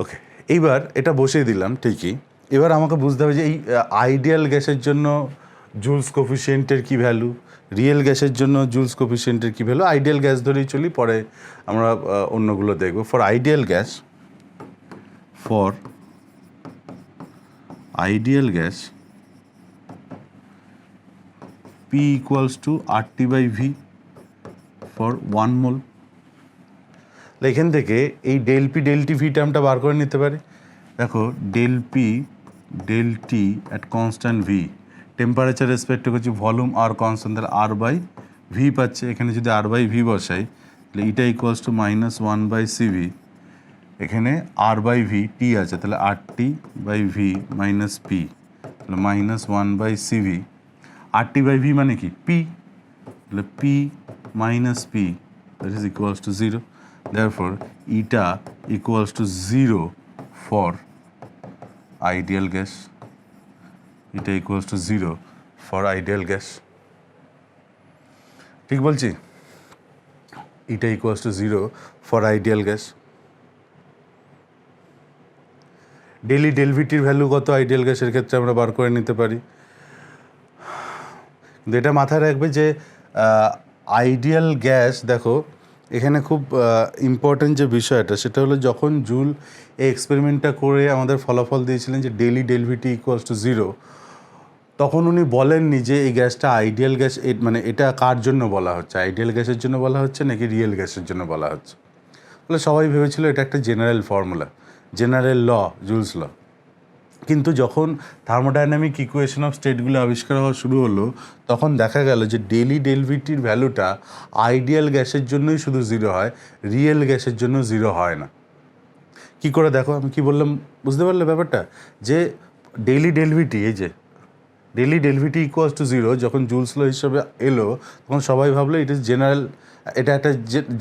ওকে, এইবার এটা বসিয়ে দিলাম ঠিকই। এবার আমাকে বুঝতে হবে যে এই আইডিয়াল গ্যাসের জন্য জুলস কোফিশিয়েন্টের কী ভ্যালু, রিয়েল গ্যাসের জন্য জুলস কোফিশিয়েন্টের কী ভ্যালু। আইডিয়াল গ্যাস ধরেই চলি, পরে আমরা অন্যগুলো দেখব। For ideal gas P equals to RT/V for 1 mole। এখান থেকে এই del P del T V টার্মটা বার করে নিতে পারি। দেখো del P del T at constant V, temperature respect করছি, ভলিউম আর কনস্ট্যান্ট, তাহলে R/V পাচ্ছে। এখানে যদি R/V বসাই, তাহলে eta equals to minus 1/CV, এখানে R/V টি আছে, তাহলে RT/V minus P, minus one by CV, R T by V মানে কি পি, তাহলে P minus P that is equals to zero, therefore eta equals to zero for ideal gas, এটা equals to zero for ideal gas. ঠিক বলছি? এটা equals to zero for ideal gas. Del E ডেলভিটির value কত ideal গ্যাসের ক্ষেত্রে আমরা বার করে নিতে পারি। কিন্তু এটা মাথায় রাখবে যে আইডিয়াল গ্যাস, দেখো এখানে খুব ইম্পর্ট্যান্ট যে বিষয়টা সেটা হলো যখন জুল এই এক্সপেরিমেন্টটা করে আমাদের ফলাফল দিয়েছিলেন যে daily del V T equals to zero, তখন উনি বলেননি যে এই গ্যাসটা আইডিয়াল গ্যাস, মানে এটা কার জন্য বলা হচ্ছে, আইডিয়াল গ্যাসের জন্য বলা হচ্ছে নাকি রিয়েল গ্যাসের জন্য বলা হচ্ছে। বলে সবাই ভেবেছিল এটা একটা general formula, general law, Joule's law. কিন্তু যখন থার্মোডাইনামিক ইকুয়েশন অফ স্টেটগুলো আবিষ্কার হওয়া শুরু হলো তখন দেখা গেল যে ডেলি ডেলভিটির ভ্যালুটা আইডিয়াল গ্যাসের জন্যই শুধু জিরো হয়, রিয়েল গ্যাসের জন্য জিরো হয় না। কি করে দেখো, আমি কি বললাম বুঝতে পারলে ব্যাপারটা? যে ডেলি ডেলভিটি, এই যে daily del V T equals to zero যখন জুলস ল হিসেবে এলো তখন সবাই ভাবলো ইট ইজ জেনারেল, এটা একটা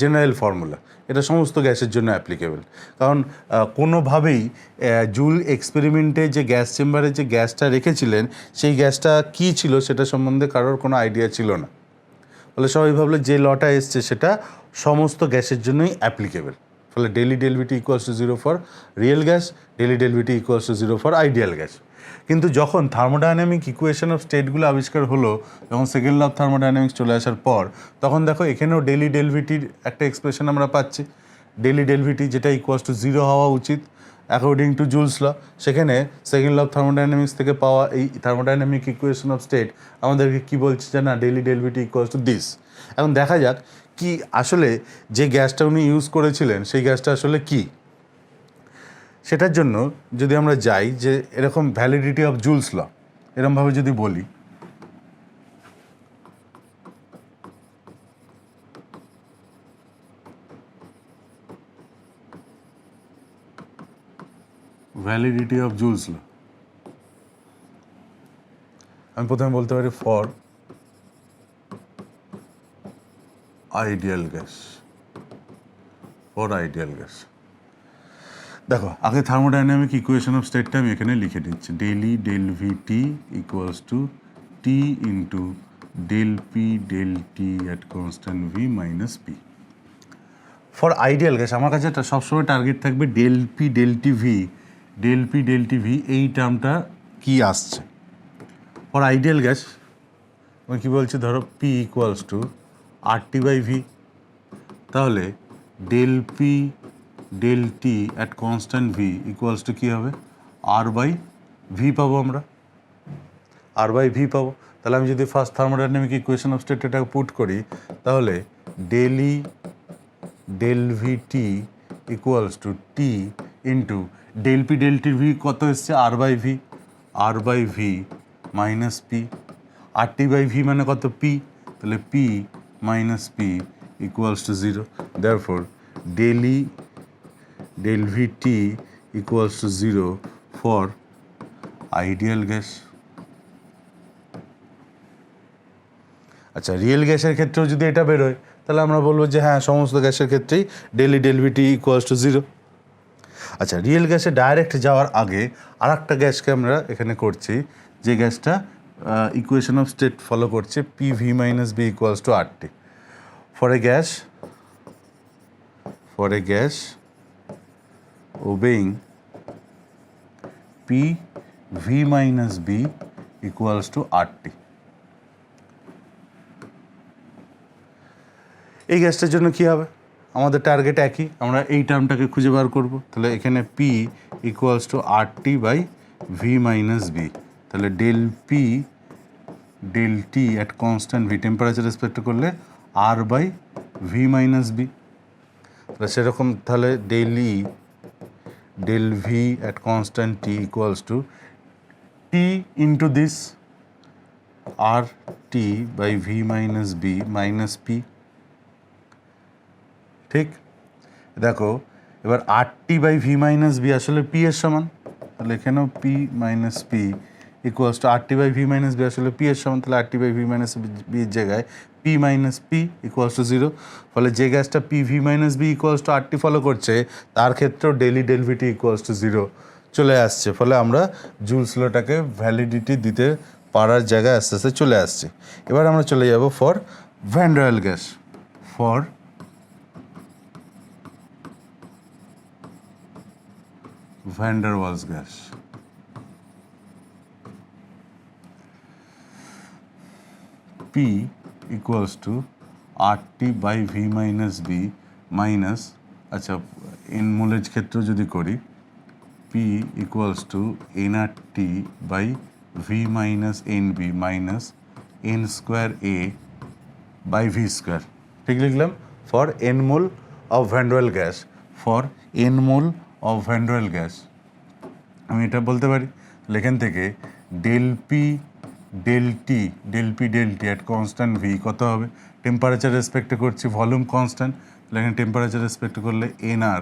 জেনারেল ফর্মুলা, এটা সমস্ত গ্যাসের জন্য অ্যাপ্লিকেবল। কারণ কোনোভাবেই জুল এক্সপেরিমেন্টে যে গ্যাস চেম্বারে যে গ্যাসটা রেখেছিলেন সেই গ্যাসটা কী ছিল সেটা সম্বন্ধে কারোর কোনো আইডিয়া ছিল না। ফলে সবাই ভাবলো যে লটা এসছে সেটা সমস্ত গ্যাসের জন্যই অ্যাপ্লিকেবল। ফলে del E del V T equals to zero for real gas, del E del V T equals to zero for ideal gas. কিন্তু যখন থার্মোডাইনামিক ইকুয়েশন অফ স্টেটগুলো আবিষ্কার হলো, যখন সেকেন্ড ল অফ থার্মোডাইনামিক্স চলে আসার পর, তখন দেখো এখানেও ডেলি ডেলভিটির একটা এক্সপ্রেশন আমরা পাচ্ছি। ডেলি ডেলভিটি যেটা ইকুয়ালস টু জিরো হওয়া উচিত অ্যাকর্ডিং টু জুলস ল, সেখানে সেকেন্ড ল অফ থার্মোডাইনামিক্স থেকে পাওয়া এই থার্মোডাইনামিক ইকুয়েশন অফ স্টেট আমাদেরকে কী বলছে যে না, daily del V T equals to this. এখন দেখা যাক কি আসলে যে গ্যাসটা উনি ইউজ করেছিলেন সেই গ্যাসটা আসলে কী। সেটার জন্য যদি আমরা যাই যে এরকম ভ্যালিডিটি অফ জুলস ল এরকমভাবে যদি বলি, ভ্যালিডিটি অফ জুলস ল, আমি প্রথমে বলতে পারি for ideal gas, for ideal gas. দেখো আগে থার্মোডাইনামিক ইকুয়েশন অফ স্টেটটা আমি এখানে লিখে দিচ্ছি, del E del V T equals to T into del P del T at constant V minus P. For ideal gas আমার কাছে একটা সবসময় টার্গেট থাকবে del P del T V, del P del T V এই টার্মটা কী আসছে। For ideal gas আমি কী বলছি, ধরো P equals to R T by V, তাহলে del P del T at constant V equals to কী হবে, আর বাই ভি পাবো আমরা, আর বাই ভি পাবো। তাহলে আমি যদি first thermodynamic equation of state এটাকে পুট করি তাহলে del E del V T equals to T into del P del টির ভি কত এসছে, R by V, R by V minus P, R T by V মানে কত পি, তাহলে P minus P equals to zero. Therefore del E del V T equals to zero for ideal gas. আচ্ছা, real গ্যাসের ক্ষেত্রেও যদি এটা বেরোয় তাহলে আমরা বলবো যে হ্যাঁ সমস্ত গ্যাসের ক্ষেত্রেই del E del V T equals to zero. আচ্ছা, রিয়েল গ্যাসে ডাইরেক্ট যাওয়ার আগে আর একটা গ্যাসকে আমরা এখানে করছি, যে গ্যাসটা ইকুয়েশন অফ স্টেট ফলো করছে P V minus B equals to R T. For a gas obeying P V minus B equals to RT। এই গ্যাসটার জন্য কী হবে, আমাদের টার্গেট একই, আমরা এই টার্মটাকে খুঁজে বার করব। তাহলে এখানে P equals to RT by V minus B, তাহলে del P del T at constant V temperature respect করলে R by V minus B. তাহলে সেরকম তাহলে del E del v at constant t equals to t into this r t by v minus b minus p। ঠিক, দেখো এবার R T by V minus B আসলে P এর সমান, তাহলে এখানেও P minus P equals to RT by V minus B, আসলে P এর সমান, তাহলে RT বাই ভি মাইনাস বির জায়গায় P minus P equals to 0। ফলে যে গ্যাসটা P V minus B equals to RT follow করছে তার ক্ষেত্রেও ডেলি ডেলভিটি ইকুয়ালস টু 0 চলে আসছে। ফলে আমরা জুলস লটাকে ভ্যালিডিটি দিতে পারার জায়গায় আস্তে আস্তে চলে আসছে। এবার আমরা চলে যাব for van der Waals gas. For van der Waals gas, P equals to RT by V minus B minus, আচ্ছা এন মোলের ক্ষেত্রে যদি করি P equals to nRT by V minus N B minus N square A by V square. ঠিক লিখলাম for N mole of van der Waals gas. For N mole of van der Waals gas আমি এটা বলতে পারি এখান থেকে del P del T at constant V কত হবে, টেম্পারেচার রেসপেক্টে করছি, ভলিউম কনস্ট্যান্ট, এখানে টেম্পারেচার রেসপেক্ট করলে NR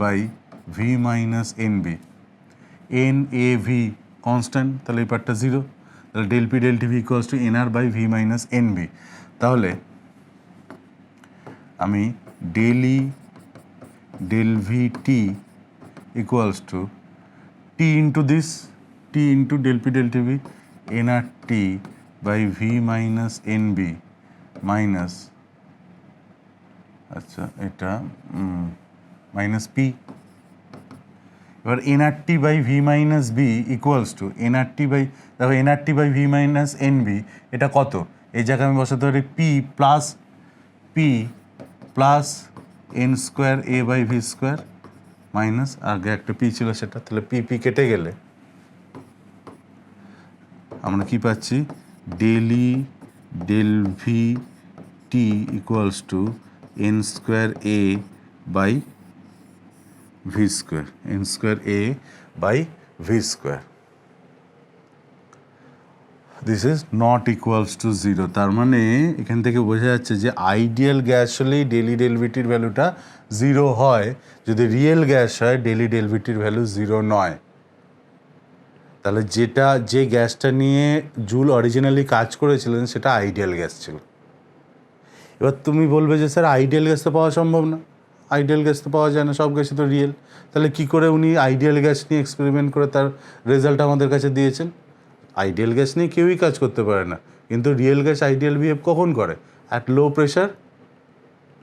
by V minus N B, N A V constant, তাহলে এই পার্টটা 0, তাহলে del P del T V equals to NR by V minus N B. তাহলে আমি del E del V T equals to T into this, T into del P del T V NRT by V minus N B minus, আচ্ছা এটা minus P. এবার NRT by V minus B equals to NRT by, দেখো NRT by V minus N B এটা কত, এই জায়গায় আমি বসাতে পারি P plus N square A by V square minus, আগে একটা পি ছিল সেটা, তাহলে পি কেটে গেলে আমরা কি পাচ্ছি, del E del V T equals to N square A by V square, N square A by V square. This is not equals to 0। তার মানে এখান থেকে বোঝা যাচ্ছে যে আইডিয়াল গ্যাস হলেই ডেলি ডেলভিটির ভ্যালুটা 0 হয়, যদি রিয়েল গ্যাস হয় ডেলি ডেলভিটির ভ্যালু 0 নয়। তাহলে যে গ্যাসটা নিয়ে জুল অরিজিনালি কাজ করেছিলেন সেটা আইডিয়াল গ্যাস ছিল। এবার তুমি বলবে যে স্যার আইডিয়াল গ্যাস তো পাওয়া সম্ভব না, আইডিয়াল গ্যাস তো পাওয়া যায় না, সব গ্যাসই তো রিয়েল, তাহলে কী করে উনি আইডিয়াল গ্যাস নিয়ে এক্সপেরিমেন্ট করে তার রেজাল্ট আমাদের কাছে দিয়েছেন? আইডিয়াল গ্যাস নিয়ে কেউই কাজ করতে পারে না, কিন্তু রিয়েল গ্যাস আইডিয়াল বিহেভ কখন করে? At low pressure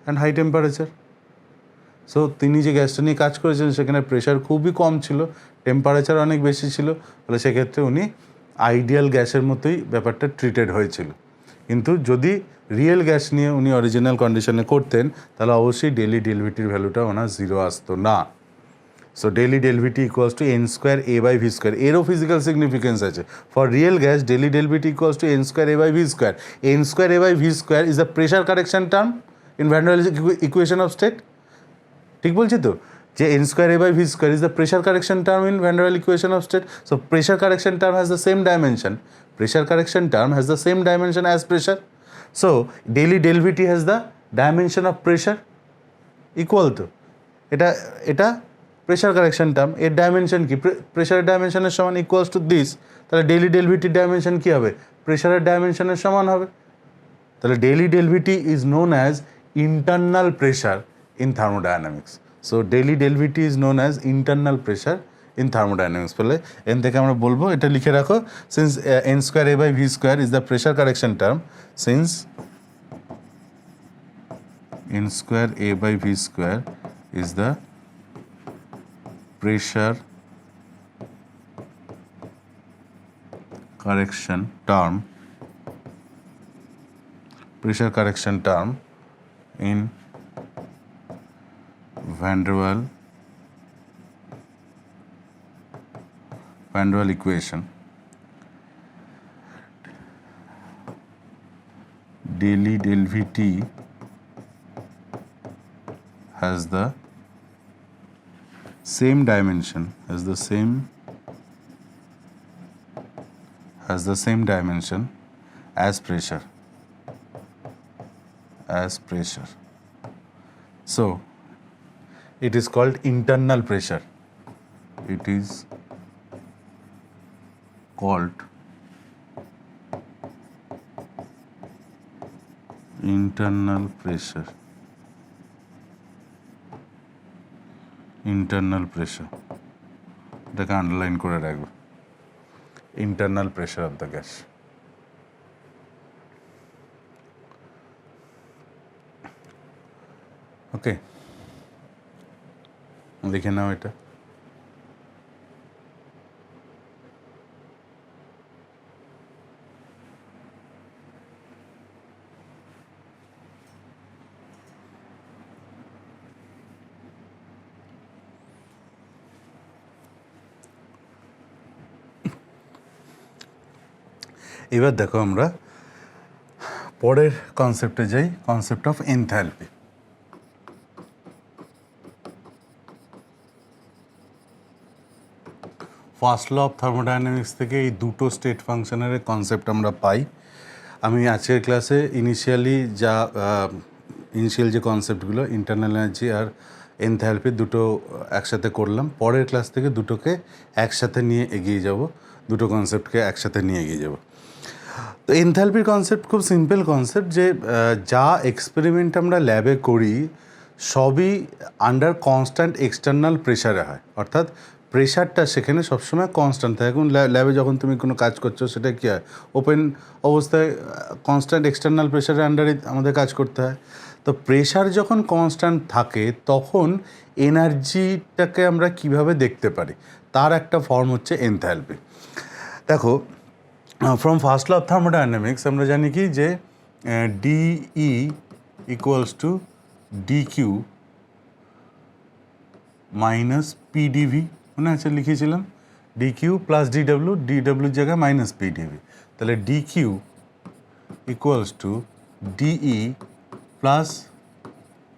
and high temperature. So তিনি যে গ্যাসটা নিয়ে কাজ করেছেন সেখানে প্রেশার খুবই কম ছিল, টেম্পারেচার অনেক বেশি ছিল, তাহলে সেক্ষেত্রে উনি আইডিয়াল গ্যাসের মতোই ব্যাপারটা ট্রিটেড হয়েছিল। কিন্তু যদি রিয়েল গ্যাস নিয়ে উনি অরিজিনাল কন্ডিশনে করতেন তাহলে অবশ্যই ডেলি ডেলভিটির ভ্যালুটা ওনার 0 আসতো না। So del E del V T equals to N square A by V square, এরও ফিজিক্যাল সিগনিফিকেন্স আছে। For real gas del E del V T equals to N square A by V square, N square A by V square is the pressure correction term in van der Waals equation of state. ঠিক বলছি তো, যে N square A by V square is the pressure correction term in van der Waals equation of state. So pressure correction term has the same dimension, pressure correction term has the same dimension as pressure. So daily del Vt has the dimension of pressure equal to এটা pressure correction term, এর dimension কি, প্রেশারের ডাইমেনশনের সমান equals to this, তাহলে del E del ভিটির dimension কী হবে, প্রেশারের ডাইমেনশনের সমান হবে। তাহলে del E del V T is known as internal pressure in thermodynamics. So del E del V T is known as internal pressure in thermodynamics. ফলে এন থেকে আমরা বলবো, এটা লিখে রাখো, since N square A by V square is the pressure correction term, since n square a by v square is the pressure correction term in Van der Waals equation. Daily del Vt has the same dimension as pressure. So it is called internal pressure. It is called internal pressure, internal pressure, এটাকে underline করে রাখবে, internal pressure of the gas. Okay, লিখে নাও এটা। এবার দেখো আমরা পরের কনসেপ্টে যাই, concept of enthalpy. First law of thermodynamics থেকে এই দুটো স্টেট ফাংশনের কনসেপ্ট আমরা পাই। আমি আজকের ক্লাসে ইনিশিয়াল যে কনসেপ্টগুলো ইন্টারনাল এনার্জি আর এনথ্যালপি দুটো একসাথে করলাম। পরের ক্লাস থেকে দুটোকে একসাথে নিয়ে এগিয়ে যাব, দুটো কনসেপ্টকে একসাথে নিয়ে এগিয়ে যাব। তো এনথ্যালপির কনসেপ্ট খুব সিম্পল কনসেপ্ট, যে যা এক্সপেরিমেন্ট আমরা ল্যাবে করি সবই আন্ডার কনস্ট্যান্ট এক্সটার্নাল প্রেশারে হয়, অর্থাৎ প্রেশারটা সেখানে সবসময় কনস্ট্যান্ট থাকে। এখন ল্যাবে যখন তুমি কোনো কাজ করছো সেটা কী হয়, ওপেন অবস্থায় কনস্ট্যান্ট এক্সটার্নাল প্রেশারের আন্ডারে আমাদের কাজ করতে হয়। তো প্রেশার যখন কনস্ট্যান্ট থাকে তখন এনার্জিটাকে আমরা কিভাবে দেখতে পারি তার একটা ফর্ম হচ্ছে এনথ্যালপি। দেখো, from first law of thermodynamics আমরা জানি কি যে d E equals to DQ minus P d V, মনে আছে লিখেছিলাম ডিকিউ প্লাস ডিডব্লিউ, ডিডব্লিউর জায়গায় মাইনাস পিডিভি, তাহলে d Q equals to d E plus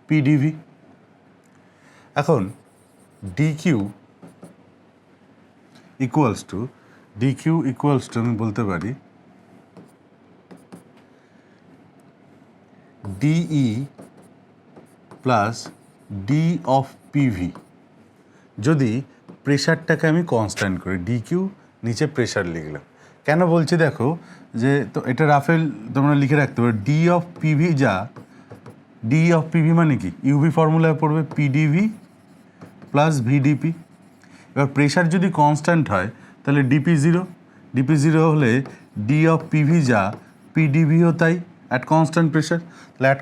P d V. এখন ডিকিউ ইকুয়ালস টু আমি বলতে পারি d E plus D of P V, যদি প্রেশারটাকে আমি কনস্ট্যান্ট করি। ডিকিউ নিচে প্রেশার লিখলাম, কেন বলছি দেখো, যে তো এটা রাফেল তোমরা লিখে রাখতে পারো, ডি অফ পিভি মানে কি ইউভি ফর্মুলায় পড়বে পিডিভি প্লাস ভিডিপি। এবার প্রেশার যদি কনস্ট্যান্ট হয় তাহলে ডিপি জিরো হলে ডি অফ পিভি যা পিডিভিও তাই অ্যাট কনস্ট্যান্ট প্রেশার। তাহলে অ্যাট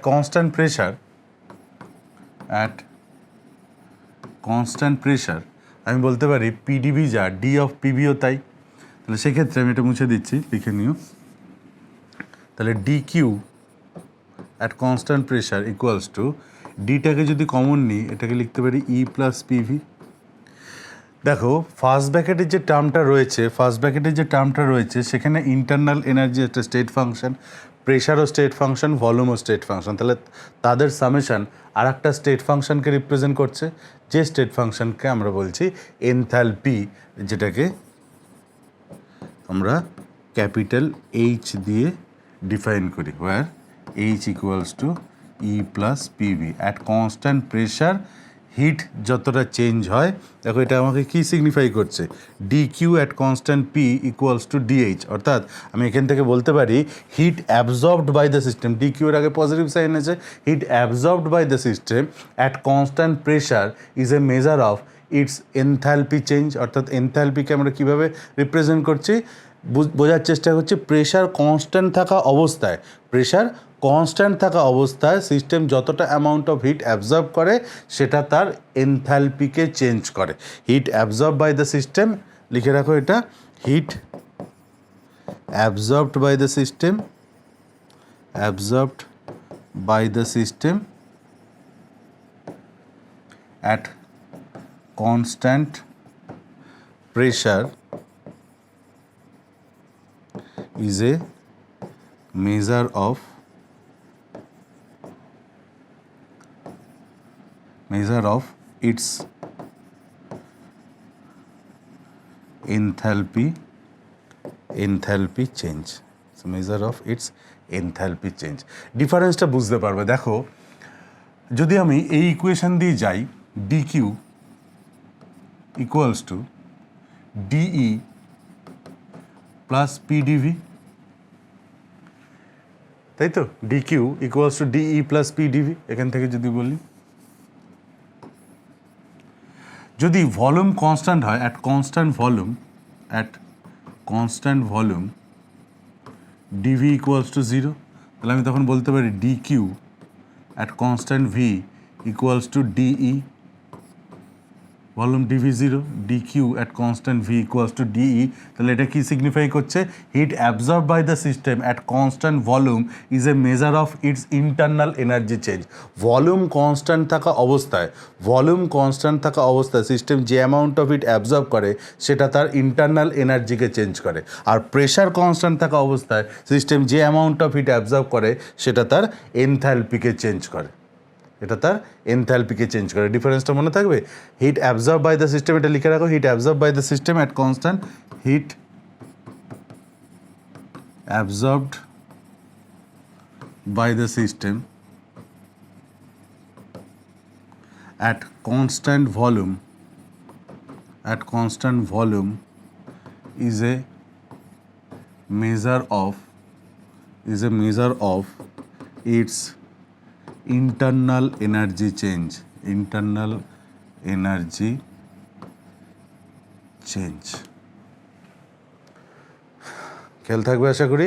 কনস্ট্যান্ট প্রেশার আমি বলতে পারি পিডিভি যা ডি অফ পিভিও তাই। তাহলে সেক্ষেত্রে আমি এটা মুছে দিচ্ছি, লিখে নিও। তাহলে D Q at constant pressure equals to, ডিটাকে যদি কমন নিই এটাকে লিখতে পারি ই প্লাস পিভি। দেখো ফার্স্ট ব্র্যাকেটের যে টার্মটা রয়েছে সেখানে ইন্টারনাল এনার্জি একটা স্টেট ফাংশন, প্রেশারও স্টেট ফাংশন, ভলিউমও স্টেট ফাংশন, তাহলে তাদের সামেশন আর একটা স্টেট ফাংশনকে রিপ্রেজেন্ট করছে, যে স্টেট ফাংশনকে আমরা বলছি এনথ্যালপি, যেটাকে আমরা ক্যাপিটাল এইচ দিয়ে ডিফাইন করি, where H equals to E plus PV. At constant pressure heat যতটা চেঞ্জ হয়, দেখো এটা আমাকে কী সিগনিফাই করছে, D Q at constant P equals to D H, অর্থাৎ আমি এখান থেকে বলতে পারি heat absorbed by the system, D কিউর আগে পজিটিভ সাইন আছে, heat absorbed by the system at constant pressure is a measure of its enthalpy change. অর্থাৎ এনথ্যালপিকে আমরা কীভাবে রিপ্রেজেন্ট করছি, বোঝার চেষ্টা করছি। প্রেশার কনস্ট্যান্ট থাকা অবস্থায় সিস্টেম যতটা অ্যামাউন্ট অফ হিট অ্যাবজর্ব করে সেটা তার এনথ্যালপিকে চেঞ্জ করে। Heat absorb by the system, লিখে রাখো এটা, heat absorbed by the system at constant pressure is a measure of its enthalpy change. So measure of its enthalpy change. ডিফারেন্সটা বুঝতে পারবে। দেখো যদি আমি এই ইকুয়েশন দিয়ে যাই, dq equals to de plus pdv, তাই তো, D Q equals to d E plus P d V. এখান থেকে যদি বলি, যদি ভলিউম কনস্ট্যান্ট হয়, at constant volume d V equals to 0, তাহলে আমি তখন বলতে পারি D Q at constant V equals to d E volume d V 0, D Q at constant V equals to d E. তাহলে এটা কি সিগনিফাই করছে? Heat absorb by the system at constant volume is a measure of its internal energy change. Volume constant থাকা অবস্থায় system যে amount of heat absorb করে সেটা তার ইন্টারনাল এনার্জিকে চেঞ্জ করে। আর প্রেশার কনস্ট্যান্ট থাকা অবস্থায় সিস্টেম যে অ্যামাউন্ট অফ হিট অ্যাবজর্ব করে সেটা তার এনথ্যালপিকে চেঞ্জ করে। ডিফারেন্সটা মনে থাকবে? Heat absorb by the system, এটা লিখে রাখো, heat absorb by the system at constant heat absorbed by the system at constant volume is a measure of its internal energy change. খেয়াল থাকবে আশা করি।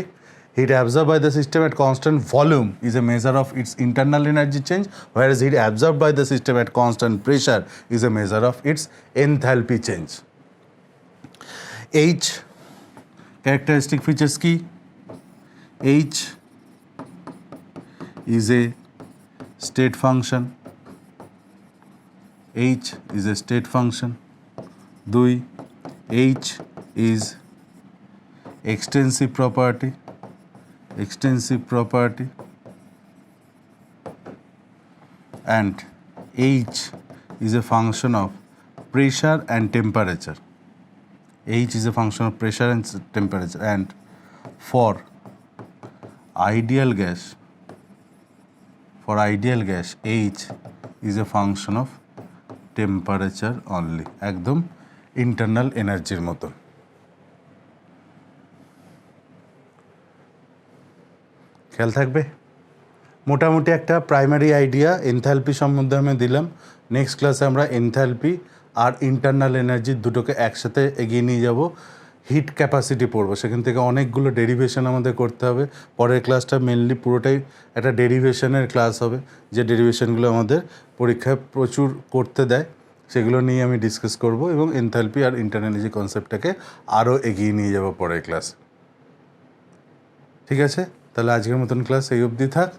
Heat absorbed by the system at constant volume is a measure of its internal energy change, whereas heat absorbed by the system at constant pressure is a measure of its enthalpy change. H characteristic features key. H is a state function. দুই, H is extensive property, and H is a function of pressure and temperature. And for ideal gas, H is a function of temperature only, একদম internal এনার্জির মতো। খেয়াল থাকবে। মোটামুটি একটা primary idea enthalpy সম্বন্ধে আমি দিলাম। নেক্সট ক্লাসে আমরা এনথ্যালপি আর ইন্টারনাল এনার্জি দুটোকে একসাথে এগিয়ে নিয়ে যাব। হিট ক্যাপাসিটি পড়বো, সেখান থেকে অনেকগুলো ডেরিভেশন আমাদের করতে হবে। পরের ক্লাসটা মেনলি পুরোটাই একটা ডেরিভেশনের ক্লাস হবে, যে ডেরিভেশনগুলো আমাদের পরীক্ষায় প্রচুর করতে দেয়, সেগুলো নিয়ে আমি ডিসকাস করব এবং এনথ্যালপি আর ইন্টারনাল এনার্জি কনসেপ্টটাকে আরও এগিয়ে নিয়ে যাব পরের ক্লাসে। ঠিক আছে, তাহলে আজকের মতন ক্লাস এই অবধি থাক।